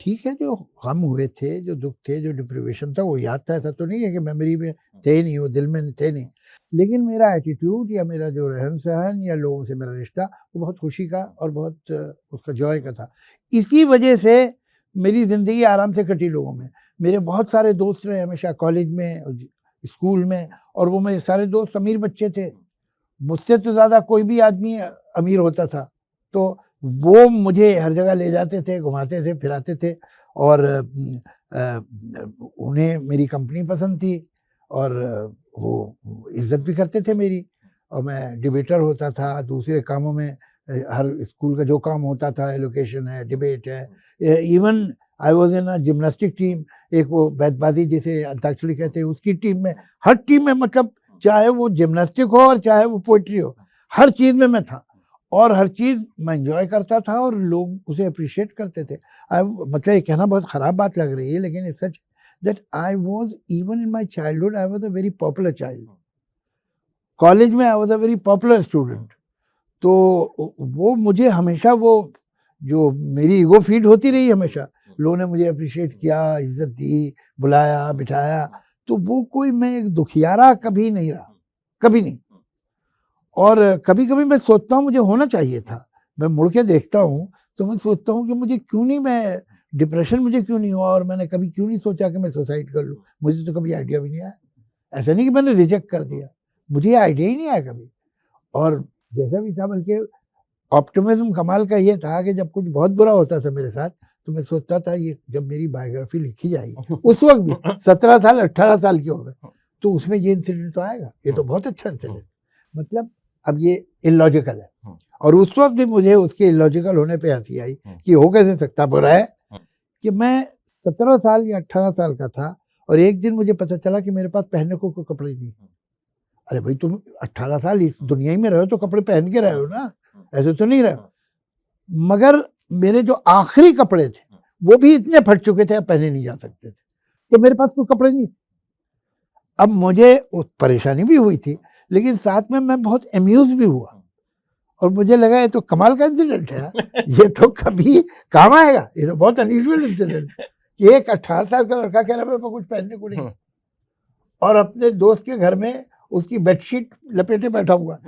ठीक है, जो गम हुए थे, जो दुख थे, जो डिप्रेशन था, वो याद था। ऐसा तो नहीं है कि मेमोरी में थे ही नहीं, वो दिल में थे नहीं। लेकिन मेरा एटीट्यूड या मेरा जो रहन सहन या लोगों से मेरा रिश्ता, वो बहुत खुशी का और बहुत उसका जॉय का था। इसी वजह से मेरी ज़िंदगी आराम से कटी लोगों में। मेरे बहुत सारे दोस्त रहे हमेशा, कॉलेज में, स्कूल में, और वो मेरे सारे दोस्त अमीर बच्चे थे। मुझसे तो ज़्यादा कोई भी आदमी अमीर होता था, तो वो मुझे हर जगह ले जाते थे, घुमाते थे, फिराते थे, और उन्हें मेरी कंपनी पसंद थी, और वो इज़्ज़त भी करते थे मेरी। और मैं डिबेटर होता था दूसरे कामों में, हर स्कूल का जो काम होता था, एलोकेशन है, डिबेट है, even I was in a gymnastic team, एक वो बैतबाजी जिसे अंताक्षरी कहते हैं, उसकी टीम में, हर टीम में, मतलब चाहे वो जिम्नास्टिक हो और चाहे वो पोइट्री हो, हर चीज़ में मैं था, और हर चीज़ मैं एंजॉय करता था, और लोग उसे अप्रिशिएट करते थे। मतलब ये कहना बहुत ख़राब बात लग रही है, लेकिन it's such that I was even in my childhood I was a very popular child. College में I was a very popular student. तो वो मुझे हमेशा, वो जो मेरी ईगो फीड होती रही हमेशा, लोगों ने मुझे अप्रिशिएट किया, इज्जत दी, बुलाया, बिठाया, तो वो कोई, मैं एक दुखियारा कभी नहीं रहा, कभी नहीं। और कभी कभी मैं सोचता हूँ मुझे होना चाहिए था। मैं मुड़ के देखता हूँ तो मैं सोचता हूँ कि मुझे क्यों नहीं, मैं डिप्रेशन मुझे क्यों नहीं हुआ, और मैंने कभी क्यों नहीं सोचा कि मैं सुसाइड कर लूँ। मुझे तो कभी आइडिया भी नहीं आया। ऐसा नहीं कि मैंने रिजेक्ट कर दिया, मुझे आइडिया ही नहीं आया कभी। और जैसा भी था, बल्कि ऑप्टिमिज्म कमाल का ये था कि जब कुछ बहुत बुरा होता था मेरे साथ, तो मैं सोचता था ये जब मेरी बायोग्राफी लिखी जाएगी, उस वक्त भी 17 साल 18 साल की उम्र, तो उसमें ये इंसिडेंट तो आएगा, ये तो बहुत अच्छा इंसिडेंट। मतलब अब ये इलॉजिकल है, और उस वक्त भी मुझे उसके इलॉजिकल होने पे हंसी आई कि हो कैसे सकता। बुरा है कि मैं 17 साल या 18 साल का था, और एक दिन मुझे पता चला कि मेरे पास पहनने को कोई कपड़े नहीं। अरे भाई, तुम 18 साल इस दुनिया में रहे हो तो कपड़े पहन के रहे हो ना, ऐसे तो नहीं रहे। मगर मेरे जो आखिरी कपड़े थे वो भी इतने फट चुके थे, अब पहने नहीं जा सकते थे, तो मेरे पास कोई कपड़े नहीं। अब मुझे परेशानी भी हुई थी, लेकिन साथ में मैं बहुत अम्यूज भी हुआ, और मुझे लगा ये तो कमाल का इंसिडेंट है, ये तो कभी काम आएगा, ये तो बहुत अनयूजुअल इंसिडेंट कि एक 18 साल का लड़का कह रहा है मेरे पास कुछ पहनने को नहीं, और अपने दोस्त के घर में उसकी बेडशीट लपेटे बैठा हुआ।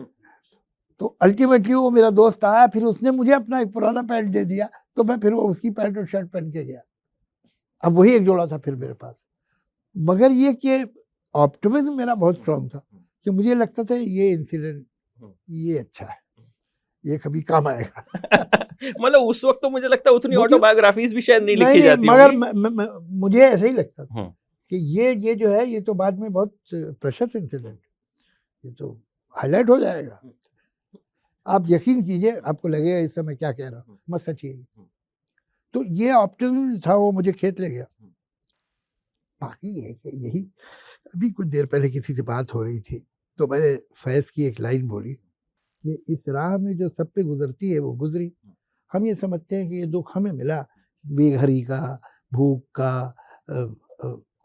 तो अल्टीमेटली वो मेरा दोस्त आया, फिर उसने मुझे अपना एक पुराना पैंट दे दिया, तो मैं फिर वो उसकी पैंट और शर्ट पहन के गया। अब वही एक जोड़ा था फिर मेरे पास। मगर ये कि ऑप्टिमिज्म मेरा बहुत स्ट्रांग था, कि मुझे लगता था ये इंसिडेंट ये अच्छा है, ये कभी काम आएगा। मतलब उस वक्त तो मुझे लगता है उतनी मुझे- ऑटोबायोग्राफीज भी शायद नहीं लिखी नहीं, जाती मगर होंगी। मुझे ऐसा ही लगता था हम्म, कि ये जो है ये तो बाद में बहुत प्रेशियस इंसिडेंट, ये तो हाईलाइट हो जाएगा। आप यकीन कीजिए, आपको लगेगा इस समय क्या कह रहा हूँ, मत सच यही। तो ये ऑप्शन था, वो मुझे खेत ले गया। बाकी है कि यही, अभी कुछ देर पहले किसी से बात हो रही थी तो मैंने फैज़ की एक लाइन बोली कि इस राह में जो सब पे गुजरती है वो गुजरी। हम ये समझते हैं कि ये दुख हमें मिला, बेघरी का, भूख का,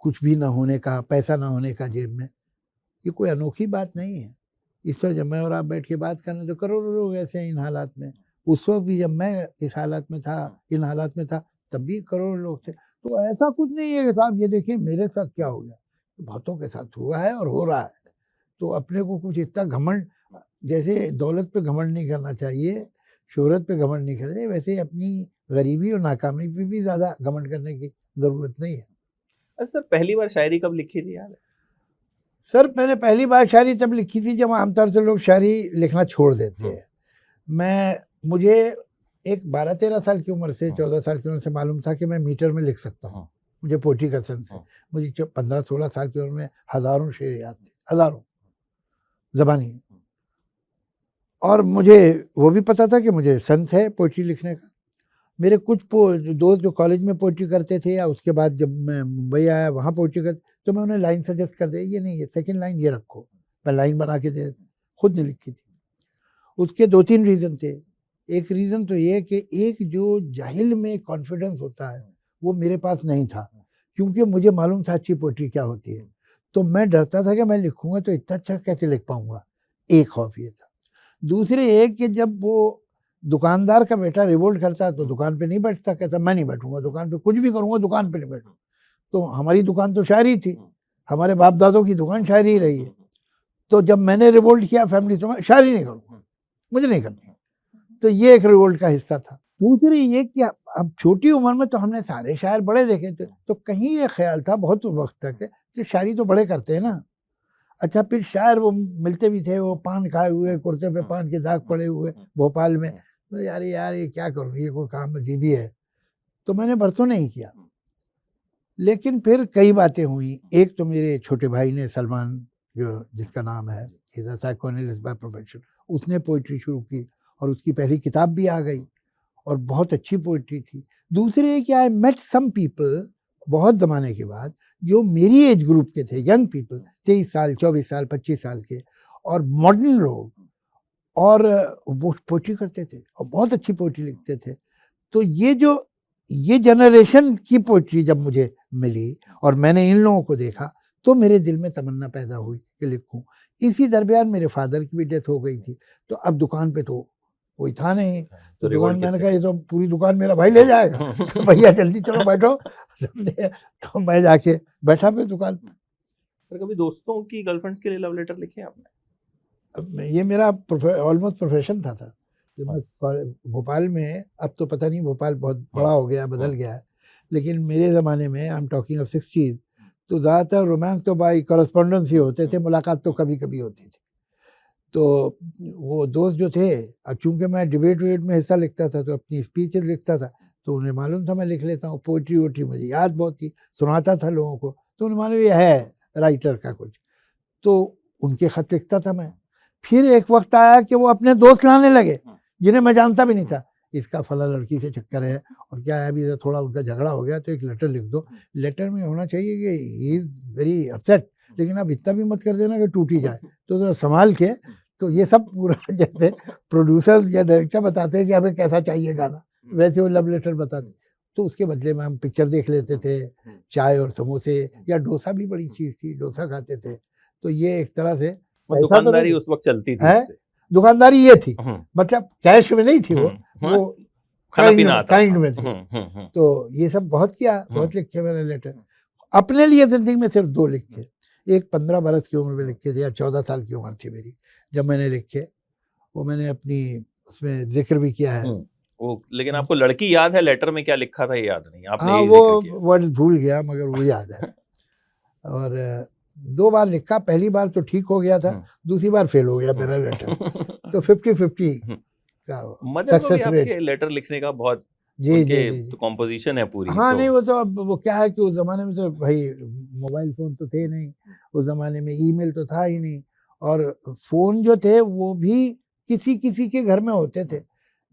कुछ भी ना होने का, पैसा ना होने का जेब में। ये कोई अनोखी बात नहीं है। इस वक्त जब मैं और आप बैठ के बात कर रहे हैं तो करोड़ों लोग ऐसे हैं इन हालात में। उस वक्त भी जब मैं इस हालत में था, इन हालात में था, तब भी करोड़ों लोग थे। तो ऐसा कुछ नहीं है कि साहब ये देखिए मेरे साथ क्या हो गया, बहुतों के साथ हुआ है और हो रहा है। तो अपने को कुछ इतना घमंड, जैसे दौलत पे घमंड नहीं करना चाहिए, शोहरत पे घमंड नहीं करना चाहिए, वैसे ही अपनी गरीबी और नाकामी पे भी ज़्यादा घमंड करने की ज़रूरत नहीं है। अच्छा सर, पहली बार शायरी कब लिखी थी याद है? सर मैंने पहली बार शायरी तब लिखी थी जब आमतौर से लोग शायरी लिखना छोड़ देते हैं। मुझे एक 12-13 साल की उम्र से, 14 साल की उम्र से मालूम था कि मैं मीटर में लिख सकता हूँ। मुझे पोइट्री का सेंस है। मुझे 15-16 साल की उम्र में हज़ारों शेर याद थे, हज़ारों ज़बानी। और मुझे वो भी पता था कि मुझे सेंस है पोइट्री लिखने का। मेरे कुछ दोस्त जो कॉलेज में पोइट्री करते थे या उसके बाद जब मैं मुंबई आया वहाँ पोइट्री करते, तो मैं उन्हें लाइन सजेस्ट कर दिया, ये नहीं, ये सेकंड लाइन ये रखो। मैं लाइन बना के दे, खुद ने लिखी थी। उसके 2-3 रीज़न थे। एक रीज़न तो ये कि एक जो जाहिल में कॉन्फिडेंस होता है वो मेरे पास नहीं था, क्योंकि मुझे मालूम था अच्छी पोइट्री क्या होती है। तो मैं डरता था कि मैं लिखूँगा तो इतना अच्छा कैसे लिख पाऊँगा, एक खौफ ये था। दूसरे ये कि जब वो दुकानदार का बेटा रिवोल्ट करता है तो दुकान पे नहीं बैठता, कहता मैं नहीं बैठूँगा दुकान पे, कुछ भी करूँगा दुकान पे नहीं बैठूँगा। तो हमारी दुकान तो शायरी थी, हमारे बाप दादों की दुकान शायरी रही है। तो जब मैंने रिवोल्ट किया फैमिली तो मैं शायरी नहीं करूँगा, मुझे नहीं करनी। तो ये एक रिवोल्ट का हिस्सा था। दूसरी ये कि अब छोटी उम्र में तो हमने सारे शायर बड़े देखे थे, तो कहीं ये ख्याल था बहुत वक्त तक कि शायरी तो बड़े करते हैं ना। अच्छा, फिर शायर वो मिलते भी थे, वो पान खाए हुए, कुर्ते पे पान के दाग पड़े हुए भोपाल में। तो यार ये क्या करूँ, ये कोई काम अजीब ही है। तो मैंने बरसों नहीं किया। लेकिन फिर कई बातें हुई। एक तो मेरे छोटे भाई ने, सलमान, जो जिसका नाम है, इज़ अ साइकोएनालिस्ट बाय प्रोफेशन, उसने पोइट्री शुरू की और उसकी पहली किताब भी आ गई और बहुत अच्छी पोइट्री थी। दूसरे कि आई मेट सम पीपल बहुत ज़माने के बाद जो मेरी एज ग्रुप के थे, यंग पीपल, 23 साल, 24 साल, 25 साल के, और मॉडर्न लोग, और वो पोइट्री करते थे और बहुत अच्छी पोइट्री लिखते थे। तो ये जनरेशन की पोइट्री जब मुझे मिली और मैंने इन लोगों को देखा तो मेरे दिल में तमन्ना पैदा हुई कि लिखूं। इसी दरमियान मेरे फादर की भी डेथ हो गई थी, तो अब दुकान पे तो कोई था नहीं। तो दुकान, मैंने कहा ये तो पूरी दुकान मेरा भाई ले जाएगा, तो भैया जल्दी चलो बैठो। तो मैं जाके बैठा फिर दुकान पे। पर कभी दोस्तों की गर्लफ्रेंड्स के लिए लव लेटर लिखे आपने? अब ये मेरा ऑलमोस्ट प्रोफेशन था। जब मैं भोपाल में, अब तो पता नहीं भोपाल बहुत बड़ा हो गया, बदल गया है, लेकिन मेरे ज़माने में, I am talking of 60s, तो ज़्यादातर रोमांस तो बाई कॉरेस्पॉन्डेंस ही होते थे, मुलाकात तो कभी कभी होती थी। तो वो दोस्त जो थे, अब चूंकि मैं डिबेट वेट में हिस्सा लिखता था तो अपनी स्पीचेस लिखता था, तो उन्हें मालूम था मैं लिख लेता हूँ। पोइट्री वोट्री मुझे याद बहुत थी, सुनाता था लोगों को, तो उन्हें मालूम ये है राइटर का कुछ, तो उनके खत लिखता था मैं। फिर एक वक्त आया कि वो अपने दोस्त लाने लगे जिन्हें मैं जानता भी नहीं था, इसका फला लड़की से चक्कर है और क्या है, अभी थोड़ा उनका झगड़ा हो गया तो एक लेटर लिख दो। लेटर में होना चाहिए कि ही इज़ वेरी अपसेट, लेकिन आप इतना भी मत कर देना कि टूट ही जाए, तो ज़रा संभाल के। तो ये सब पूरा जैसे प्रोड्यूसर या डायरेक्टर बताते हैं कि हमें कैसा चाहिए गाना, वैसे वो लव लेटर बताते। तो उसके बदले में हम पिक्चर देख लेते थे, चाय और समोसे, या डोसा भी बड़ी चीज़ थी, डोसा खाते थे। तो ये एक तरह से दुकानदारी उस वक्त चलती थी इससे। दुकानदारी ये थी, मतलब कैश में नहीं थी, वो काइंड में थी। तो ये सब बहुत किया, बहुत लिखे मैंने लेटर। अपने लिए जिंदगी में सिर्फ 2 लिखे। एक 15 बरस की उम्र में लिखे थे, या 14 साल की उम्र थी मेरी जब मैंने लिखे, वो मैंने अपनी उसमें जिक्र भी किया है। वो, लेकिन आपको लड़की याद है लेटर में क्या लिखा था, ये याद नहीं आपने? हाँ, वो वर्ड भूल गया मगर वो याद है। और 2 बार लिखा, पहली बार तो ठीक हो गया था, दूसरी बार फेल हो गया मेरा लेटर। तो 50-50 का मदर को भी सक्सेस रेट। आपके लेटर लिखने का बहुत, जी जी उनके जी जी। तो कॉम्पोजिशन है पूरी। हाँ तो नहीं, वो तो अब वो क्या है कि उस ज़माने में तो भाई मोबाइल फ़ोन तो थे नहीं, उस ज़माने में ईमेल तो था ही नहीं, और फ़ोन जो थे वो भी किसी किसी के घर में होते थे।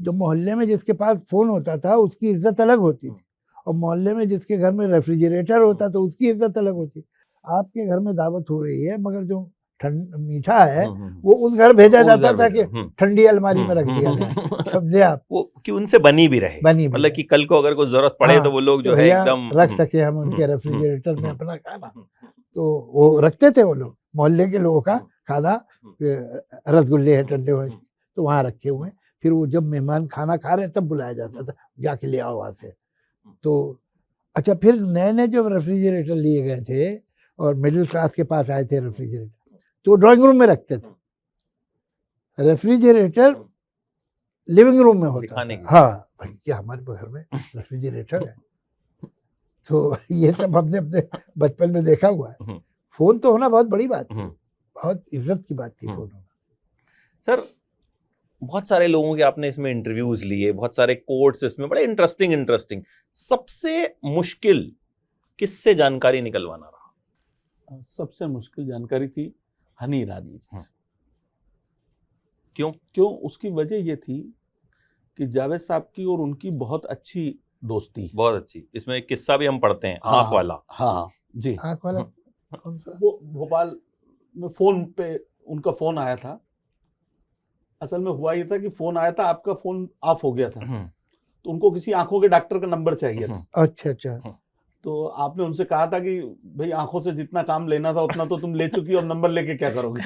जो मोहल्ले में जिसके पास फ़ोन होता था उसकी इज़्ज़त अलग होती थी, और मोहल्ले में जिसके घर में रेफ्रिजरेटर होता तो उसकी इज़्ज़त अलग होती। आपके घर में दावत हो रही है मगर जो मीठा है वो उस घर भेजा उस जाता घर था भेजा, कि ठंडी अलमारी में रख दिया जाए, समझे आप? वो कि उनसे बनी भी रहे, बनी भी मतलब रहे। कि कल को अगर कोई जरूरत पड़े हाँ, तो वो लोग कि जो है भैया एकदम रख सके हम उनके रेफ्रिजरेटर में अपना खाना, तो वो रखते थे वो लोग। मोहल्ले के लोगों का खाना, रसगुल्ले हैं ठंडे हुए तो वहाँ रखे हुए हैं। फिर वो जब मेहमान खाना खा रहे हैं तब बुलाया जाता था, जाके ले आओ वहाँ से। तो अच्छा, फिर नए-नए जब रेफ्रिजरेटर लिए गए थे और मिडिल क्लास के पास आए थे रेफ्रिजरेटर, तो ड्राइंग रूम में रखते थे। रेफ्रिजरेटर लिविंग रूम में होता दिखाने था। के हाँ, भाई क्या हमारे घर में रेफ्रिजरेटर है। तो ये सब हमने अपने बचपन में देखा हुआ है। फ़ोन तो होना बहुत बड़ी बात थी, बहुत इज़्ज़त की बात थी फ़ोन होना। सर, बहुत सारे लोगों के आपने इसमें इंटरव्यूज लिए, बहुत सारे कोट्स इसमें बड़े इंटरेस्टिंग। सबसे मुश्किल किससे जानकारी निकलवाना रहा? सबसे मुश्किल जानकारी थी हनी ईरानी जी से। क्यों? उसकी वजह ये थी कि जावेद साहब की और उनकी बहुत अच्छी दोस्ती है। बहुत अच्छी। इसमें एक किस्सा भी हम पढ़ते हैं, हाँ, आंख वाला। हाँ जी। आँख वाला कौन सा? वो भोपाल में फोन पे उनका फोन आया था। असल में हुआ ये था कि फोन आया था, आपका फोन ऑफ हो गया था, तो उनको किसी आंखों के डॉक्टर का नंबर चाहिए था। अच्छा अच्छा। तो आपने उनसे कहा था कि भाई आंखों से जितना काम लेना था उतना तो तुम ले चुकी हो, अब नंबर लेके क्या करोगे?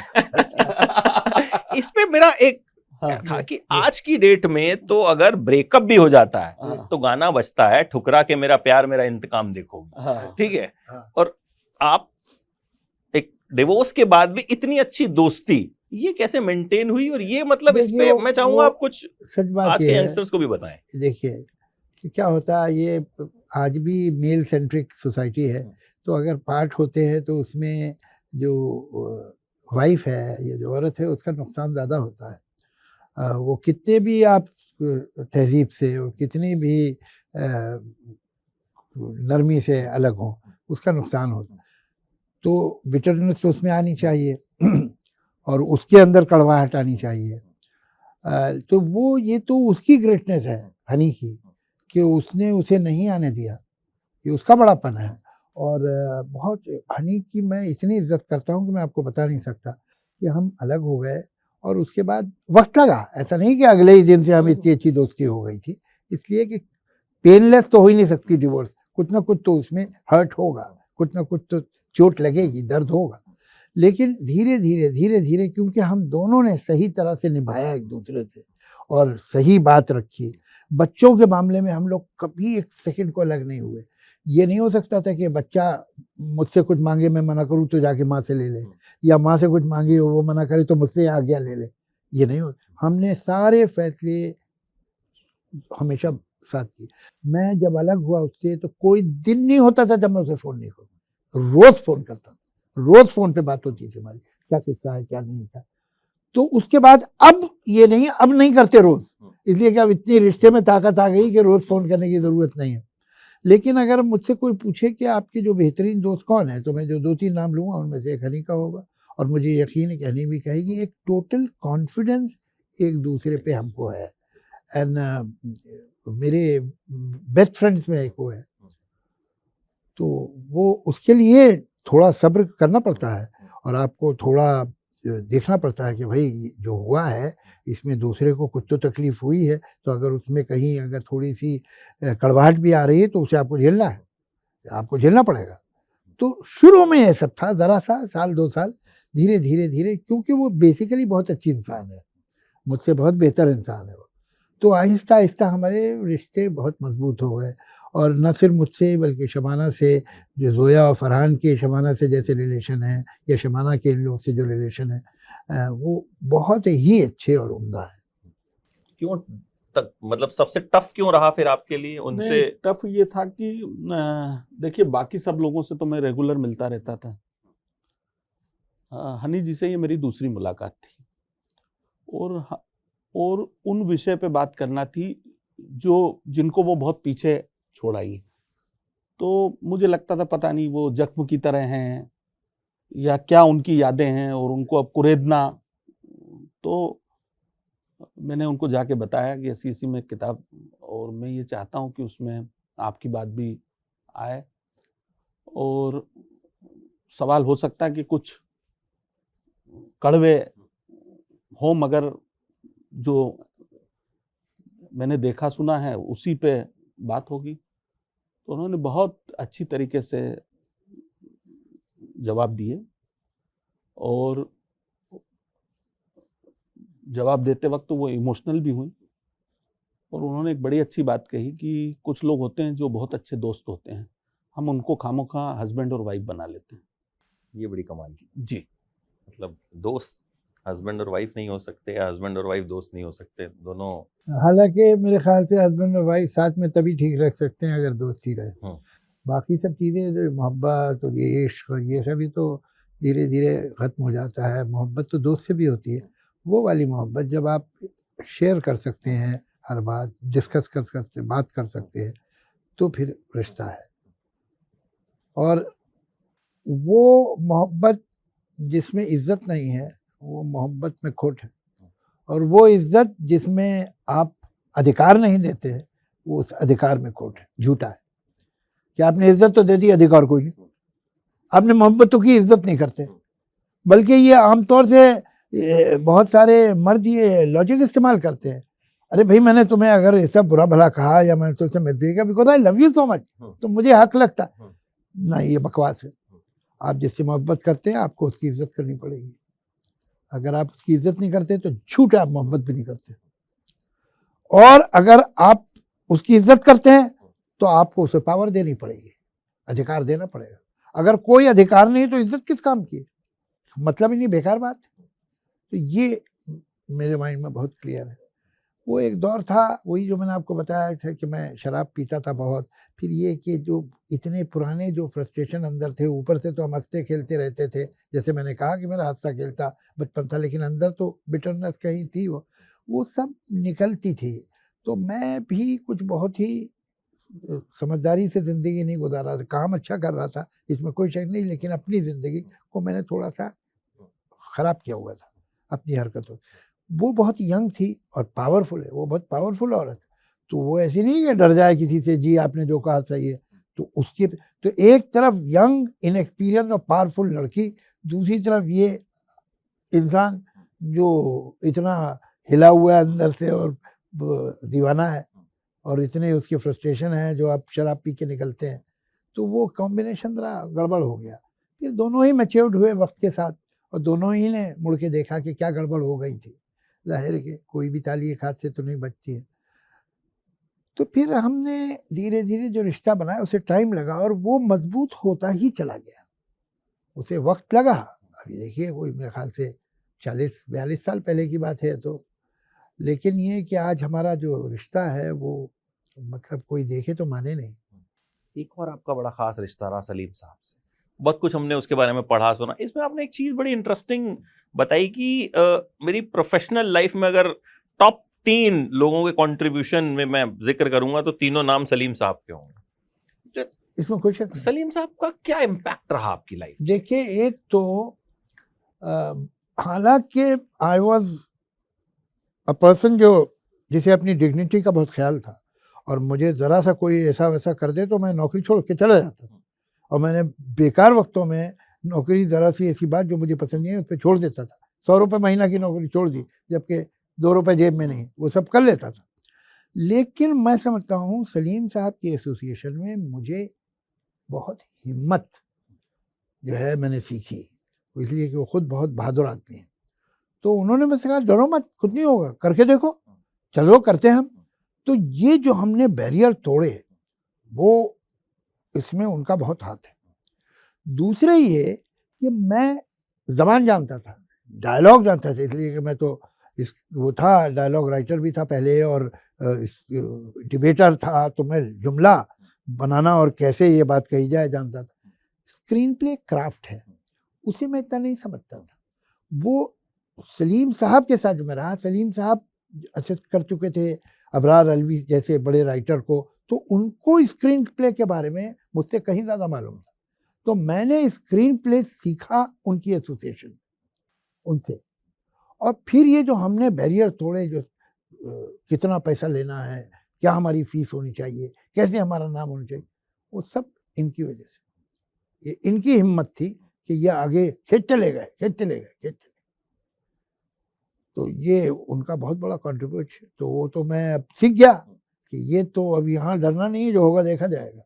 इस पे मेरा एक हाँ, था कि आज की डेट में तो अगर ब्रेकअप भी हो जाता है हाँ, तो गाना बजता है, ठुकरा के मेरा प्यार मेरा इंतकाम देखोगी, हाँ, ठीक है? हाँ। और आप एक डिवोर्स के बाद भी इतनी अच्छी दोस्ती ये कैसे मेंटेन हुई? और ये मतलब इस देखिए पे मैं चाहूंगा आप कुछ सच बात आज ये के है, यंगस्टर्स को भी बताएं। देखिए कि क्या होता है, ये आज भी मेल सेंट्रिक सोसाइटी है, तो अगर पार्ट होते हैं तो उसमें जो वाइफ है या जो औरत है उसका नुकसान ज़्यादा होता है। वो कितने भी आप तहज़ीब से और कितनी भी नरमी से अलग हों, उसका नुकसान होता है। तो बिटरनेस तो उसमें आनी चाहिए और उसके अंदर कड़वाहट आनी चाहिए। तो वो ये तो उसकी ग्रेटनेस है हनी की, कि उसने उसे नहीं आने दिया, ये उसका बड़ापन है। और बहुत हनी की मैं इतनी इज़्ज़त करता हूँ कि मैं आपको बता नहीं सकता कि हम अलग हो गए और उसके बाद वक़्त लगा, ऐसा नहीं कि अगले ही दिन से हम इतनी अच्छी दोस्ती हो गई थी। इसलिए कि पेनलेस तो हो ही नहीं सकती डिवोर्स, कुछ ना कुछ तो उसमें हर्ट होगा, कुछ ना कुछ तो चोट लगेगी, दर्द होगा। लेकिन धीरे-धीरे क्योंकि हम दोनों ने सही तरह से निभाया एक-दूसरे से और सही बात रखी। बच्चों के मामले में हम लोग कभी एक सेकंड को अलग नहीं हुए। ये नहीं हो सकता था कि बच्चा मुझसे कुछ माँगे मैं मना करूँ तो जाके माँ से ले ले, या माँ से कुछ माँगी वो मना करे तो मुझसे आज्ञा ले ले। ये नहीं हो, हमने सारे फैसले हमेशा साथ किए। मैं जब अलग हुआ उससे तो कोई दिन नहीं होता था जब मैं उसे फ़ोन नहीं करूँ। रोज़ फ़ोन करता था, रोज़ फ़ोन पे बात होती थी हमारी, क्या किस्सा है, क्या नहीं था। तो उसके बाद अब ये नहीं, अब नहीं करते रोज़, इसलिए कि अब इतनी रिश्ते में ताकत आ गई कि रोज़ फ़ोन करने की ज़रूरत नहीं है। लेकिन अगर मुझसे कोई पूछे कि आपके जो बेहतरीन दोस्त कौन है, तो मैं जो 2-3 नाम लूँगा उनमें से एक हनी का होगा, और मुझे यकीन है कि हनी भी कहेगी। एक टोटल कॉन्फिडेंस एक-दूसरे पे हमको है। एंड मेरे बेस्ट फ्रेंड्स में एक वो है। तो वो उसके लिए थोड़ा सब्र करना पड़ता है और आपको थोड़ा देखना पड़ता है कि भाई जो हुआ है इसमें दूसरे को कुछ तो तकलीफ हुई है, तो अगर उसमें कहीं अगर थोड़ी-सी कड़वाहट भी आ रही है तो उसे आपको झेलना है, आपको झेलना पड़ेगा। तो शुरू में ये सब था, ज़रा-सा साल 2 साल, धीरे क्योंकि वो बेसिकली बहुत अच्छी इंसान है, मुझसे बहुत बेहतर इंसान है वो। तो आहिस्ता-आहिस्ता हमारे रिश्ते बहुत मज़बूत हो गए, और न सिर्फ मुझसे बल्कि शबाना से, जो ज़ोया और फरहान के शबाना से जैसे रिलेशन है या शबाना के इन लोग से जो रिलेशन है, वो बहुत ही अच्छे और उम्दा हैं। क्यों तक मतलब सबसे टफ क्यों रहा फिर आपके लिए उनसे? टफ ये था कि देखिए बाकी सब लोगों से तो मैं रेगुलर मिलता रहता था। हनी जी से ये मेरी दूसरी मुलाकात थी और और उन विषय पे बात करना थी जिनको वो बहुत पीछे छोड़ आई। तो मुझे लगता था पता नहीं वो जख्म की तरह हैं या क्या उनकी यादें हैं और उनको अब कुरेदना। तो मैंने उनको जाके बताया कि ऐसी में किताब, और मैं ये चाहता हूँ कि उसमें आपकी बात भी आए, और सवाल हो सकता है कि कुछ कड़वे हों, मगर जो मैंने देखा सुना है उसी पे बात होगी। तो उन्होंने बहुत अच्छी तरीके से जवाब दिए, और जवाब देते वक्त तो वो इमोशनल भी हुई। और उन्होंने एक बड़ी अच्छी बात कही कि कुछ लोग होते हैं जो बहुत अच्छे दोस्त होते हैं, हम उनको खामोखा हस्बैंड और वाइफ बना लेते हैं। ये बड़ी कमाल की जी, मतलब दोस्त हस्बैंड और वाइफ नहीं हो सकते, या हस्बैंड और वाइफ दोस्त नहीं हो सकते, दोनों। हालांकि मेरे ख्याल से हस्बैंड और वाइफ साथ में तभी ठीक रख सकते हैं अगर दोस्ती रहे। बाकी सब चीज़ें जो मोहब्बत और ये इश्क और ये सभी तो धीरे धीरे ख़त्म हो जाता है। मोहब्बत तो दोस्त से भी होती है, वो वाली मोहब्बत जब आप शेयर कर सकते हैं, हर बात डिस्कस कर सकते, बात कर सकते हैं, तो फिर रिश्ता है। और वो मोहब्बत जिसमें इज्जत नहीं है, वो मोहब्बत में खोट है। और वो इज्जत जिसमें आप अधिकार नहीं देते हैं, वो उस अधिकार में खोट है, झूठा है। कि आपने इज्जत तो दे दी, अधिकार कोई नहीं। आपने मोहब्बतों की इज्जत नहीं करते, बल्कि ये आमतौर से बहुत सारे मर्द ये लॉजिक इस्तेमाल करते हैं, अरे भाई मैंने तुम्हें अगर ऐसा बुरा भला कहा या मैंने तुमसे मिलती है because I love you so much, तो मुझे हक लगता है। नहीं, ये बकवास है। आप जिससे मोहब्बत करते हैं आपको उसकी इज्जत करनी पड़ेगी। अगर आप उसकी इज्जत नहीं करते तो झूठ है, आप मोहब्बत भी नहीं करते। और अगर आप उसकी इज्जत करते हैं तो आपको उसे पावर देनी पड़ेगी, अधिकार देना पड़ेगा। अगर कोई अधिकार नहीं तो इज्जत किस काम की, मतलब ही नहीं, बेकार बात। तो ये मेरे माइंड में बहुत क्लियर है। वो एक दौर था, वही जो मैंने आपको बताया था कि मैं शराब पीता था बहुत। फिर ये कि जो इतने पुराने जो फ्रस्ट्रेशन अंदर थे, ऊपर से तो हम हंसते खेलते रहते थे, जैसे मैंने कहा कि मेरा हंसता खेलता बचपन था, लेकिन अंदर तो बिटरनेस कहीं थी, वो सब निकलती थी। तो मैं भी कुछ बहुत ही समझदारी से ज़िंदगी नहीं गुजारा था। काम अच्छा कर रहा था, इसमें कोई शक नहीं, लेकिन अपनी ज़िंदगी को मैंने थोड़ा सा ख़राब किया हुआ था अपनी हरकतों। वो बहुत यंग थी और पावरफुल है, वो बहुत पावरफुल औरत। तो वो ऐसी नहीं कि डर जाए किसी से, जी आपने जो कहा सही है। तो उसके तो एक तरफ यंग इनएक्सपीरियंस और पावरफुल लड़की, दूसरी तरफ ये इंसान जो इतना हिला हुआ है अंदर से और दीवाना है, और इतने उसके फ्रस्ट्रेशन है जो आप शराब पी के निकलते हैं। तो वो कॉम्बिनेशन जरा गड़बड़ हो गया। फिर दोनों ही मैच्योर्ड हुए वक्त के साथ, और दोनों ही ने मुड़ के देखा कि क्या गड़बड़ हो गई थी। ज़ाहिर है कि कोई भी ताली एक हाथ से तो नहीं बजती है। तो फिर हमने धीरे धीरे जो रिश्ता बनाया उसे टाइम लगा, और वो मजबूत होता ही चला गया। उसे वक्त लगा। अभी देखिए कोई मेरे ख्याल से 40-42 साल पहले की बात है। तो लेकिन ये कि आज हमारा जो रिश्ता है वो मतलब कोई देखे तो माने नहीं। एक और आपका बड़ा खास रिश्ता रहा सलीम साहब से, बहुत कुछ हमने उसके बारे में पढ़ा सुना। इसमें आपने एक चीज बड़ी इंटरेस्टिंग बताई कि मेरी प्रोफेशनल लाइफ में अगर टॉप 3 लोगों के कंट्रीब्यूशन में मैं जिक्र करूंगा तो तीनों नाम सलीम साहब के होंगे। इसमें कोई शक नहीं। सलीम साहब का क्या इम्पैक्ट रहा आपकी लाइफ? देखिए, एक तो हालांकि आई वॉज अ पर्सन जिसे अपनी डिग्निटी का बहुत ख्याल था, और मुझे ज़रा सा कोई ऐसा वैसा कर दे तो मैं नौकरी छोड़ के चला जाता था। और मैंने बेकार वक्तों में नौकरी, ज़रा सी ऐसी बात जो मुझे पसंद नहीं है उस पर छोड़ देता था। 100 रुपये महीना की नौकरी छोड़ दी, जबकि 2 रुपये जेब में नहीं, वो सब कर लेता था। लेकिन मैं समझता हूँ सलीम साहब की एसोसिएशन में मुझे बहुत हिम्मत जो है मैंने सीखी, इसलिए कि वो खुद बहुत बहादुर आदमी है। तो उन्होंने मुझसे कहा डरो मत, खुद नहीं होगा, करके देखो, चलो करते हैं हम। तो ये जो हमने बैरियर तोड़े, वो इसमें उनका बहुत हाथ है। दूसरे ये कि मैं ज़बान जानता था, डायलॉग जानता था, इसलिए कि मैं तो वो था, डायलॉग राइटर भी था पहले, और डिबेटर था। तो मैं जुमला बनाना और कैसे ये बात कही जाए जानता था। स्क्रीन प्ले क्राफ्ट है, उसे मैं इतना नहीं समझता था। वो सलीम साहब के साथ जो मैं रहा, सलीम साहब असिस्ट कर चुके थे अबरार अलवी जैसे बड़े राइटर को, तो उनको स्क्रीन प्ले के बारे में मुझसे कहीं ज़्यादा मालूम था। तो मैंने स्क्रीन प्ले सीखा उनकी एसोसिएशन उनसे, और फिर ये जो हमने बैरियर तोड़े, जो कितना पैसा लेना है, क्या हमारी फीस होनी चाहिए, कैसे हमारा नाम होना चाहिए, वो सब इनकी वजह से। ये इनकी हिम्मत थी कि ये आगे खेत चले गए। तो ये उनका बहुत बड़ा कंट्रीब्यूशन। तो वो तो मैं अब सीख गया कि ये तो अब यहाँ डरना नहीं है, जो होगा देखा जाएगा।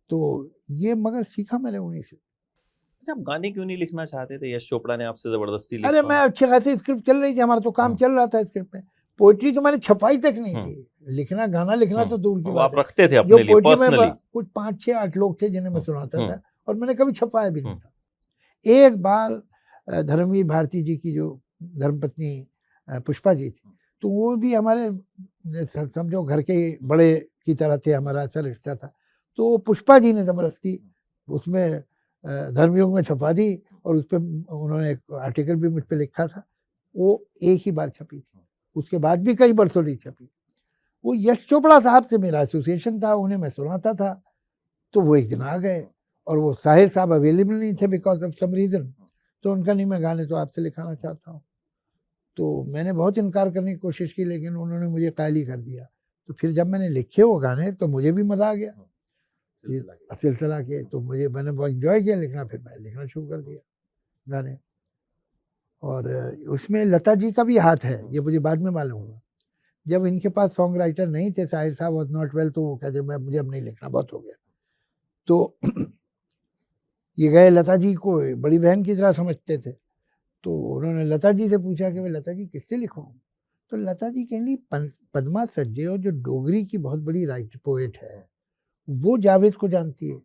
तो ये मगर सीखा मैंने उन्हीं से। अच्छा, आप गाने क्यों नहीं लिखना चाहते थे? यश चोपड़ा ने आपसे जबरदस्ती अरे मैं अच्छी खासी स्क्रिप्ट चल रही थी, हमारा तो काम चल रहा था स्क्रिप्ट में। पोइट्री तो मैंने छपाई तक नहीं थी, लिखना गाना लिखना तो दूर की बात आप है। रखते थे जो अपने लिए पोइट्री में पर्सनली? कुछ 5, 6, 8 लोग थे जिन्हें मैं सुनाता था, और मैंने कभी छपाया भी नहीं था। एक बार धर्मवीर भारती जी की जो धर्मपत्नी पुष्पा जी थी, तो वो भी हमारे समझो घर के बड़े की तरह थे, हमारा ऐसा रिश्ता था। तो पुष्पा जी ने जबरदस्ती उसमें धर्मयुग में छपा दी, और उस पर उन्होंने एक आर्टिकल भी मुझ पर लिखा था। वो एक ही बार छपी थी, उसके बाद भी कई बरसों नहीं छपी। वो यश चोपड़ा साहब से मेरा एसोसिएशन था, उन्हें मैं सुनाता था। तो वो एक दिन आ गए, और वो साहिर साहब अवेलेबल नहीं थे बिकॉज ऑफ सम रीज़न। तो उनका नहीं, मैं गाने तो आपसे लिखाना चाहता हूँ। तो मैंने बहुत इनकार करने की कोशिश की, लेकिन उन्होंने मुझे कायल ही कर दिया। तो फिर जब मैंने लिखे वो गाने, तो मुझे भी मज़ा आ गया सिलसिला के। तो मैंने बहुत इंजॉय किया लिखना, फिर मैं लिखना शुरू कर दिया गाने। और उसमें लता जी का भी हाथ है, ये मुझे बाद में मालूम हुआ। जब इनके पास सॉन्ग राइटर नहीं थे, साहिर साहब वॉज नॉट वेल, तो वो कहते मुझे अब नहीं लिखना, बहुत हो गया। तो ये गए, लता जी को बड़ी बहन की तरह समझते थे। तो उन्होंने लता जी से पूछा कि मैं लता जी किससे लिखवाऊँ? तो लता जी कहली पद्मा सज्जेओ जो डोगरी की बहुत बड़ी राइटर पोएट है, वो जावेद को जानती है,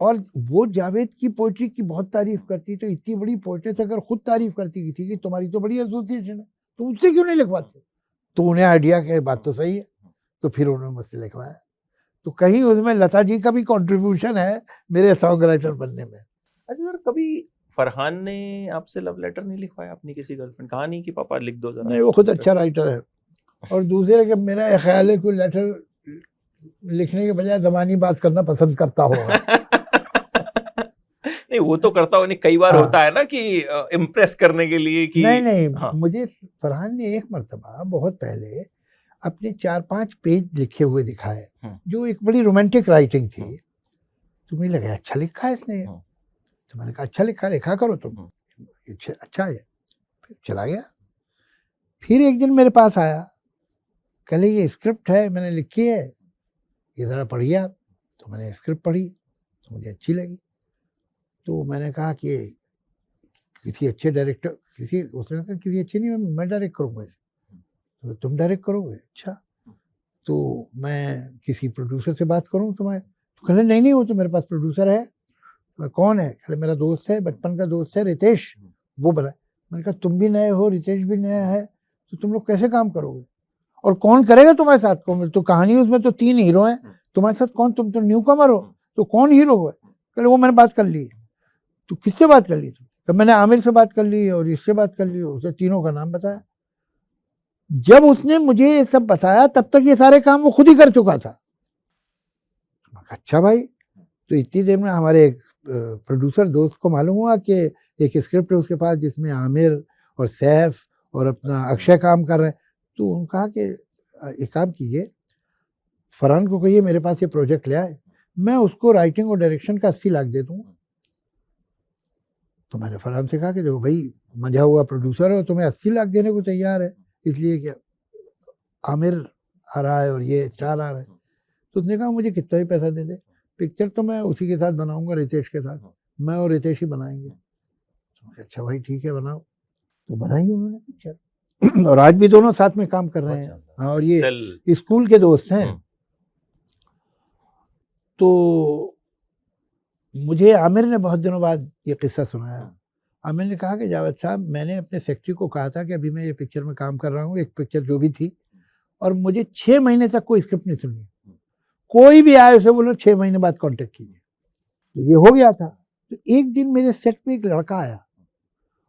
और वो जावेद की पोइट्री की बहुत तारीफ करती है। तो इतनी बड़ी पोइट्रेस अगर खुद तारीफ करती थी कि तुम्हारी तो बड़ी एसोसिएशन है, तो उससे क्यों नहीं लिखवाते? तो उन्हें आइडिया कि बात तो सही है, तो फिर उन्होंने मुझसे लिखवाया। तो कहीं उसमें लता जी का भी कंट्रीब्यूशन है मेरे सॉन्ग राइटर बनने में। अच्छा सर, कभी फरहान ने आपसे लव लेटर नहीं लिखवाया अपनी किसी गर्लफ्रेंड? कहा नहीं कि पापा लिख दो जरा? नहीं, वो खुद अच्छा राइटर है, और दूसरे के मेरा ख्याल है कोई लेटर लिखने के बजाय ज़बानी बात करना पसंद करता होगा। नहीं, वो तो करता हो नहीं, कई बार होता है ना कि इम्प्रेस करने के लिए कि नहीं, मुझे फरहान ने एक मर्तबा बहुत पहले अपने 4-5 पेज लिखे हुए दिखाए, जो एक बड़ी रोमांटिक राइटिंग थी। तो मुझे लगा अच्छा लिखा है इसने। तो मैंने कहा अच्छा लिखा करो तुम, अच्छा है। फिर चला गया। फिर एक दिन मेरे पास आया, कहले ये स्क्रिप्ट है मैंने लिखी है, ये ज़रा पढ़िए आप। तो मैंने स्क्रिप्ट पढ़ी, तो मुझे अच्छी लगी। तो मैंने कहा कि किसी अच्छे डायरेक्टर, उसने कहा किसी अच्छे नहीं, मैं डायरेक्ट करूँगा इसे। तो तुम डायरेक्ट करोगे? अच्छा। तो मैं किसी प्रोड्यूसर से बात करूँ तुम्हारे? तो कहले नहीं, वो तो मेरे पास प्रोड्यूसर है। कौन है? कहले मेरा दोस्त है, बचपन का दोस्त है, रितेश, वो बना। मैंने कहा तुम भी नए हो, रितेश भी नया है, तो तुम लोग कैसे काम करोगे? और कौन करेगा तुम्हारे साथ? तो कहानी उसमें तो 3 हीरो हैं, तुम्हारे साथ कौन? तुम तो न्यू कमर हो, तो कौन हीरो है? कहले वो मैंने बात कर ली। तो किससे बात कर ली तुम? तो मैंने आमिर से बात कर ली, और इससे बात कर ली, और उसे तीनों का नाम बताया। जब उसने मुझे ये सब बताया, तब तक ये सारे काम वो खुद ही कर चुका था। अच्छा भाई। तो इतनी देर में हमारे एक प्रोड्यूसर दोस्त को मालूम हुआ कि एक स्क्रिप्ट है उसके पास जिसमें आमिर और सैफ और अपना अक्षय काम कर रहे हैं। तो उन्होंने कहा कि एक काम कीजिए, फरहान को कहिए मेरे पास ये प्रोजेक्ट ले आए, मैं उसको राइटिंग और डायरेक्शन का 80 लाख दे दूंगा। तो मैंने फरहान से कहा कि देखो भाई, मजा हुआ प्रोड्यूसर हो, तुम्हें 80 लाख देने को तैयार है, इसलिए कि आमिर आ रहा है और ये स्टार आ रहा है। तो उसने कहा मुझे कितना ही पैसा दे दे, पिक्चर तो मैं उसी के साथ बनाऊंगा, रितेश के साथ, मैं और रितेश ही बनाएंगे। तो अच्छा भाई ठीक है बनाओ। तो बनाई उन्होंने पिक्चर, और आज भी दोनों साथ में काम कर रहे हैं, और ये स्कूल के दोस्त हैं। तो मुझे आमिर ने बहुत दिनों बाद ये किस्सा सुनाया। आमिर ने कहा कि जावेद साहब, मैंने अपने सेक्रेटरी को कहा था कि अभी मैं ये पिक्चर में काम कर रहा हूँ, एक पिक्चर जो भी थी, और मुझे 6 महीने तक कोई स्क्रिप्ट नहीं सुननी, कोई भी आए उसे बोलो 6 महीने बाद कांटेक्ट कीजिए। तो ये हो गया था। तो एक दिन मेरे सेट पे एक लड़का आया,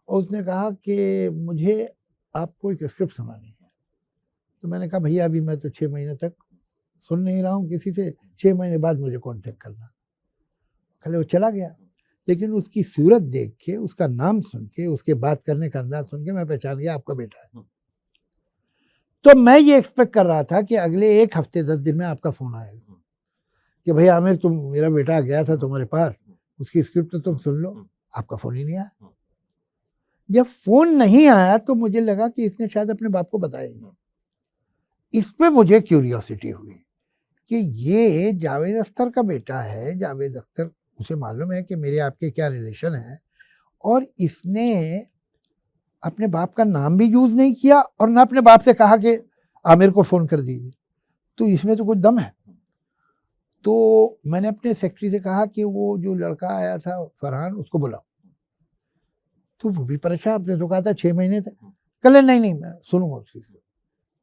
और उसने कहा कि मुझे आपको एक स्क्रिप्ट सुनानी है। तो मैंने कहा भैया अभी मैं तो 6 महीने तक सुन नहीं रहा हूँ किसी से, 6 महीने बाद मुझे कांटेक्ट करना। कल वो चला गया, लेकिन उसकी सूरत देख के, उसका नाम सुन के, उसके बात करने का अंदाज सुन के मैं पहचान गया आपका बेटा है। तो मैं ये एक्सपेक्ट कर रहा था कि अगले 1 हफ्ते 10 दिन में आपका फ़ोन आएगा कि भैया आमिर तुम, मेरा बेटा गया था तुम्हारे पास, उसकी स्क्रिप्ट तो तुम सुन लो। आपका फ़ोन ही नहीं आया। जब फ़ोन नहीं आया तो मुझे लगा कि इसने शायद अपने बाप को बताया ही नहीं। इस पे मुझे क्यूरियोसिटी हुई कि ये जावेद अख्तर का बेटा है। जावेद अख्तर, उसे मालूम है कि मेरे आपके क्या रिलेशन है, और इसने अपने बाप का नाम भी यूज़ नहीं किया और ना अपने बाप से कहा कि आमिर को फ़ोन कर दीजिए। तो इसमें तो कुछ दम है। तो मैंने अपने सेक्रेटरी से कहा कि वो जो लड़का आया था फरहान, उसको बुलाओ। तो वो भी परेशान, आपने तो कहा था 6 महीने तक। कल नहीं मैं सुनूंगा उसकी।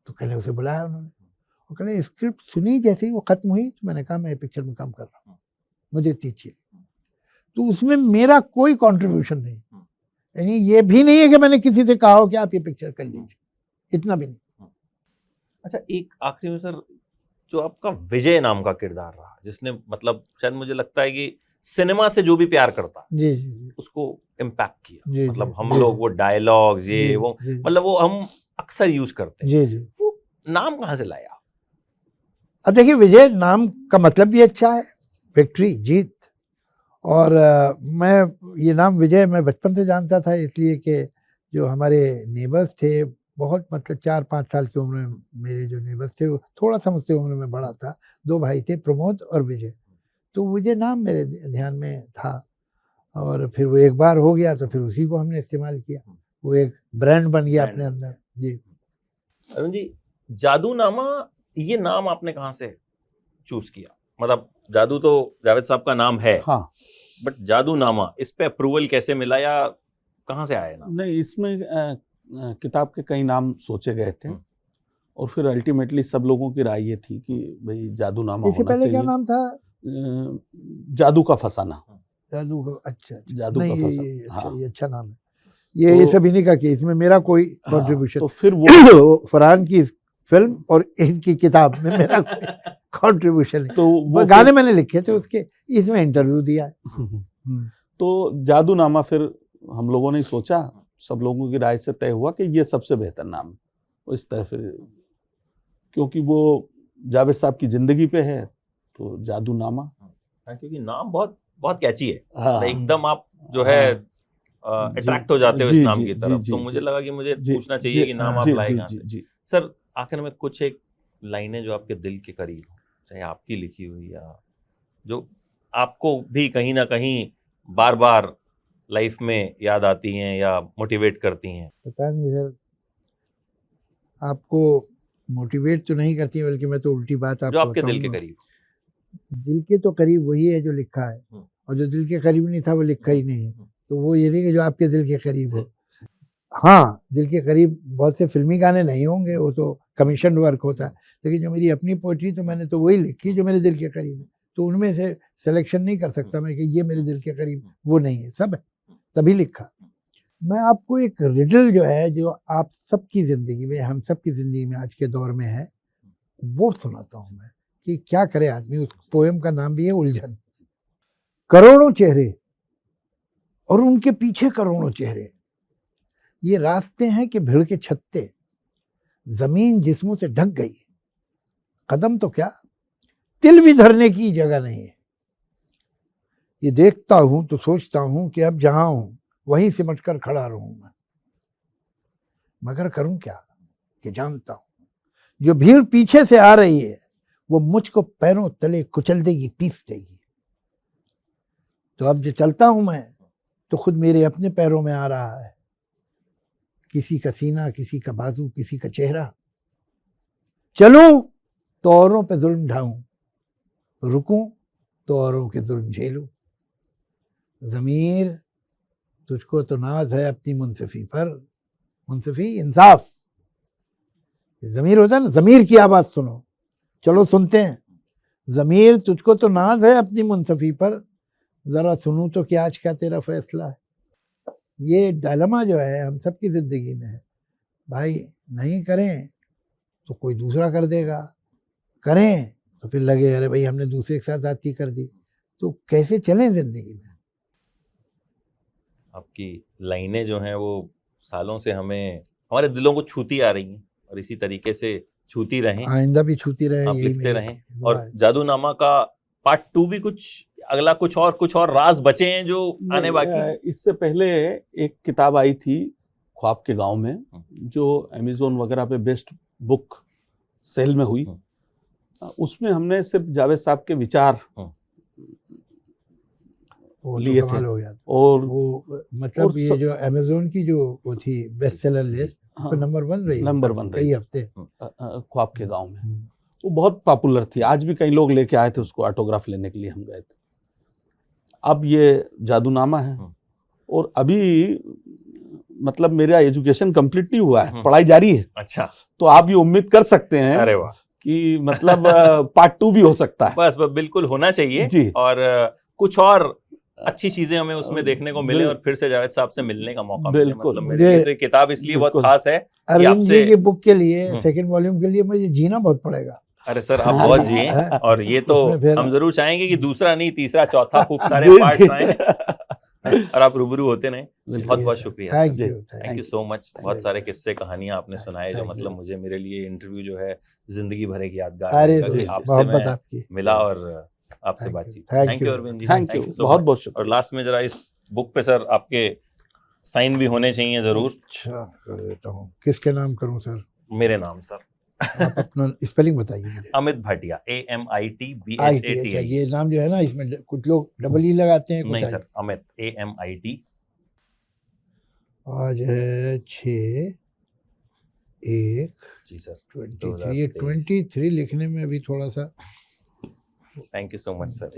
तो कल उसे बुलाया उन्होंने, और कल स्क्रिप्ट सुनी। जैसे ही वो ख़त्म हुई तो मैंने कहा मैं पिक्चर में काम कर रहा हूँ, मुझे इतनी अच्छी लगी। तो उसमें मेरा कोई कंट्रीब्यूशन नहीं, यानी ये भी नहीं है कि मैंने किसी से कहा हो कि आप ये पिक्चर कर लीजिए, इतना भी नहीं। अच्छा, एक आखिरी में सर, जो आपका विजय नाम का किरदार रहा, जिसने मतलब शायद मुझे लगता है कि सिनेमा से जो भी प्यार करता जी जी उसको इम्पैक्ट किया। जी, मतलब जी, हम जी, लोग वो डायलॉग्स ये जी, वो जी, मतलब वो हम अक्सर यूज करते हैं। जी जी। वो नाम कहाँ से लाया? अब देखिए, विजय नाम का मतलब भी अच्छा है, विक्ट्री, जीत। और मैं ये नाम विजय मैं बचपन से जानता था, इसलिए कि जो हमारे नेबर्स थे, बहुत मतलब 4-5 साल की उम्र में मेरे जो नेबर्स थे, वो थोड़ा सा मुझसे उम्र में बड़ा था। 2 भाई थे, प्रमोद और विजय। तो विजय नाम मेरे ध्यान में था, और फिर वो एक बार हो गया तो फिर उसी को हमने इस्तेमाल किया। वो एक ब्रांड बन गया अपने अंदर। जी। अरुण जी, जादूनामा, ये नाम आपने कहाँ से चूज किया? मतलब जादू तो जावेद साहब का नाम है, हाँ, बट जादूनामा, इस पे अप्रूवल कैसे मिला या कहाँ से आया नाम? नहीं इसमें किताब के कई नाम सोचे गए थे, और फिर अल्टीमेटली सब लोगों की राय ये थी कि भाई जादूनामा इससे होना पहले क्या चाहिए। नाम था? जादू का फसाना। जादू का, अच्छा अच्छा। जादू नहीं का ये फसाना, ये अच्छा, हाँ। ये अच्छा नाम है। ये सब इन्हीं का किया, इसमें मेरा कोई हाँ, कंट्रीब्यूशन तो फिर वो फरहान की फिल्म और इनकी किताब में मेरा कोई कंट्रीब्यूशन नहीं। तो वो गाने मैंने लिखे थे उसके, इसमें इंटरव्यू दिया है। तो जादूनामा फिर हम लोगों ने सोचा, सब लोगों की राय से तय हुआ कि ये सबसे बेहतर नाम है। इस तरह फिर, क्योंकि वो जावेद साहब की जिंदगी पे है, तो जादूनामा। क्योंकि नाम बहुत बहुत कैची है। हाँ, एकदम आप जो है अट्रैक्ट हो जाते हो इस नाम की तरफ। तो मुझे लगा कि मुझे पूछना चाहिए कि नाम आप लाए कहाँ से। सर, आखिर में कुछ एक लाइनें जो आपके दिल के करीब हो, चाहे आपकी लिखी हुई या जो आपको भी कहीं ना कहीं बार बार लाइफ में याद आती हैं या मोटिवेट करती हैं। पता नहीं सर, आपको मोटिवेट तो नहीं करती, बल्कि मैं तो उल्टी बात जो आपको आपके दिल के बताऊंगा। करीब। दिल के तो करीब वही है जो लिखा है, और जो दिल के करीब नहीं था वो लिखा ही नहीं है। तो वो ये नहीं कि जो आपके दिल के करीब हो। हाँ, दिल के करीब बहुत से फिल्मी गाने नहीं होंगे, वो तो कमीशन वर्क होता है, लेकिन जो मेरी अपनी पोइट्री, तो मैंने तो वही लिखी जो मेरे दिल के करीब है। तो उनमें से सिलेक्शन नहीं कर सकता मैं कि ये मेरे दिल के करीब, वो नहीं है, सब है, तभी लिखा। मैं आपको एक रिडल जो है, जो आप सबकी ज़िंदगी में, हम सबकी ज़िंदगी में आज के दौर में है, वो सुनाता हूँ मैं कि क्या करे आदमी। उस पोएम का नाम भी है उलझन। करोड़ों चेहरे और उनके पीछे करोड़ों चेहरे, ये रास्ते हैं कि भिड़ के छत्ते, जमीन जिस्मों से ढक गई, कदम तो क्या तिल भी धरने की जगह नहीं है। ये देखता हूं तो सोचता हूं कि अब जहां हूं वहीं सिमट कर खड़ा रहूं मैं, मगर करूं क्या कि जानता हूं जो भीड़ पीछे से आ रही है वो मुझको पैरों तले कुचल देगी, पीस देगी। तो अब जो चलता हूं मैं तो खुद मेरे अपने पैरों में आ रहा है, किसी का सीना, किसी का बाजू, किसी का चेहरा। चलूं तो औरों पे जुल्म ढाऊं, रुकूं तो औरों के जुल्म झेलूं। ज़मीर तुझको तो नाज है अपनी मुनसिफी पर, मुनसिफी इंसाफ। ज़मीर होता है ना, ज़मीर की आवाज़ सुनो। चलो सुनते हैं। ज़मीर तुझको तो नाज है अपनी मुनसिफी पर, ज़रा सुनूं तो कि आज क्या तेरा फैसला है। ये डायलेमा जो है हम सबकी ज़िंदगी में है। भाई नहीं करें तो कोई दूसरा कर देगा, करें तो फिर लगे अरे भाई हमने दूसरे के साथ जाती कर दी। तो कैसे चलें ज़िंदगी में? आपकी लाइनें जो हैं वो सालों से हमें हमारे दिलों को छूती आ रही हैं और इसी तरीके से छूती रहें, आइंदा भी छूती रहे, आप यही लिखते मेरी रहें। दुआ और है। जादूनामा का पार्ट 2 भी अगला कुछ और राज बचे हैं जो आने बाकी हैं। इससे पहले एक किताब आई थी ख्वाब के गांव में, जो अमेज़न वगैरह पे बेस्ट बुक सेल में हुई। उसमें हमने सिर्फ जावेद साहब के विचार वो लिए तो कमाल थे। हो गया। और वो मतलब और ये जो अमेज़न की जो वो थी बेस्ट सेलर लिस्ट, हाँ, तो नंबर 1 रही, नंबर 1 रही कई हफ्ते। ख्वाब के गांव में। वो बहुत पॉपुलर थी, आज भी कई लोग लेके आए थे उसको, ऑटोग्राफ लेने के लिए हम गए थे। अब ये जादूनामा है, और अभी मतलब मेरा एजुकेशन कंप्लीट नहीं हुआ है, पढ़ाई जारी है। अच्छा, तो आप ये उम्मीद कर सकते हैं अरे वाह, कि मतलब पार्ट 2 भी हो सकता है। बस बिल्कुल होना चाहिए जी। और कुछ और अच्छी चीजें हमें उसमें देखने को मिले और फिर से जावेद साहब से मिलने का मौका मिले। बिल्कुल। मतलब मेरे लिए तो ये किताब इसलिए बहुत बिल्कुल। खास है कि अरविंद जी आपसे की बुक के लिए सेकंड वॉल्यूम के लिए मुझे जीना बहुत पड़ेगा। अरे सर आप बहुत जिए, और ये तो उसमें फिर हम जरूर चाहेंगे कि दूसरा नहीं तीसरा चौथा खूब सारे जी, पार्ट्स जी। आए और आप रूबरू होते रहें। बहुत बहुत शुक्रिया thank sir, you, thank you so much. बहुत सारे किस्से कहानियां आपने सुनाए जो Thank मतलब you. मुझे, मेरे लिए इंटरव्यू जो है जिंदगी भर एक यादगार अरे रहेगा कि दोस्त, आपसे मोहब्बत मैं आपकी। मिला और आपसे Thank you. बातचीत। Thank thank you you. Arvind ji, thank you, so बहुत much। बहुत और शुक्रिया। लास्ट में जरा इस बुक पे सर आपके साइन भी होने चाहिए जरूर। अच्छा, कर देता हूँ। किसके नाम करूँ सर? मेरे नाम सर। आप अपना स्पेलिंग बताइए मुझे। Amit Bhatia, IIT, AMITBHATA। ये नाम जो है ना, इसमें कुछ लोग डबल ई लगाते हैं, कुछ नहीं आई। Sir, Amit AMIT। आज है 6/1/23। जी सर, ये 2023। 23 लिखने में अभी थोड़ा सा thank you so much sir.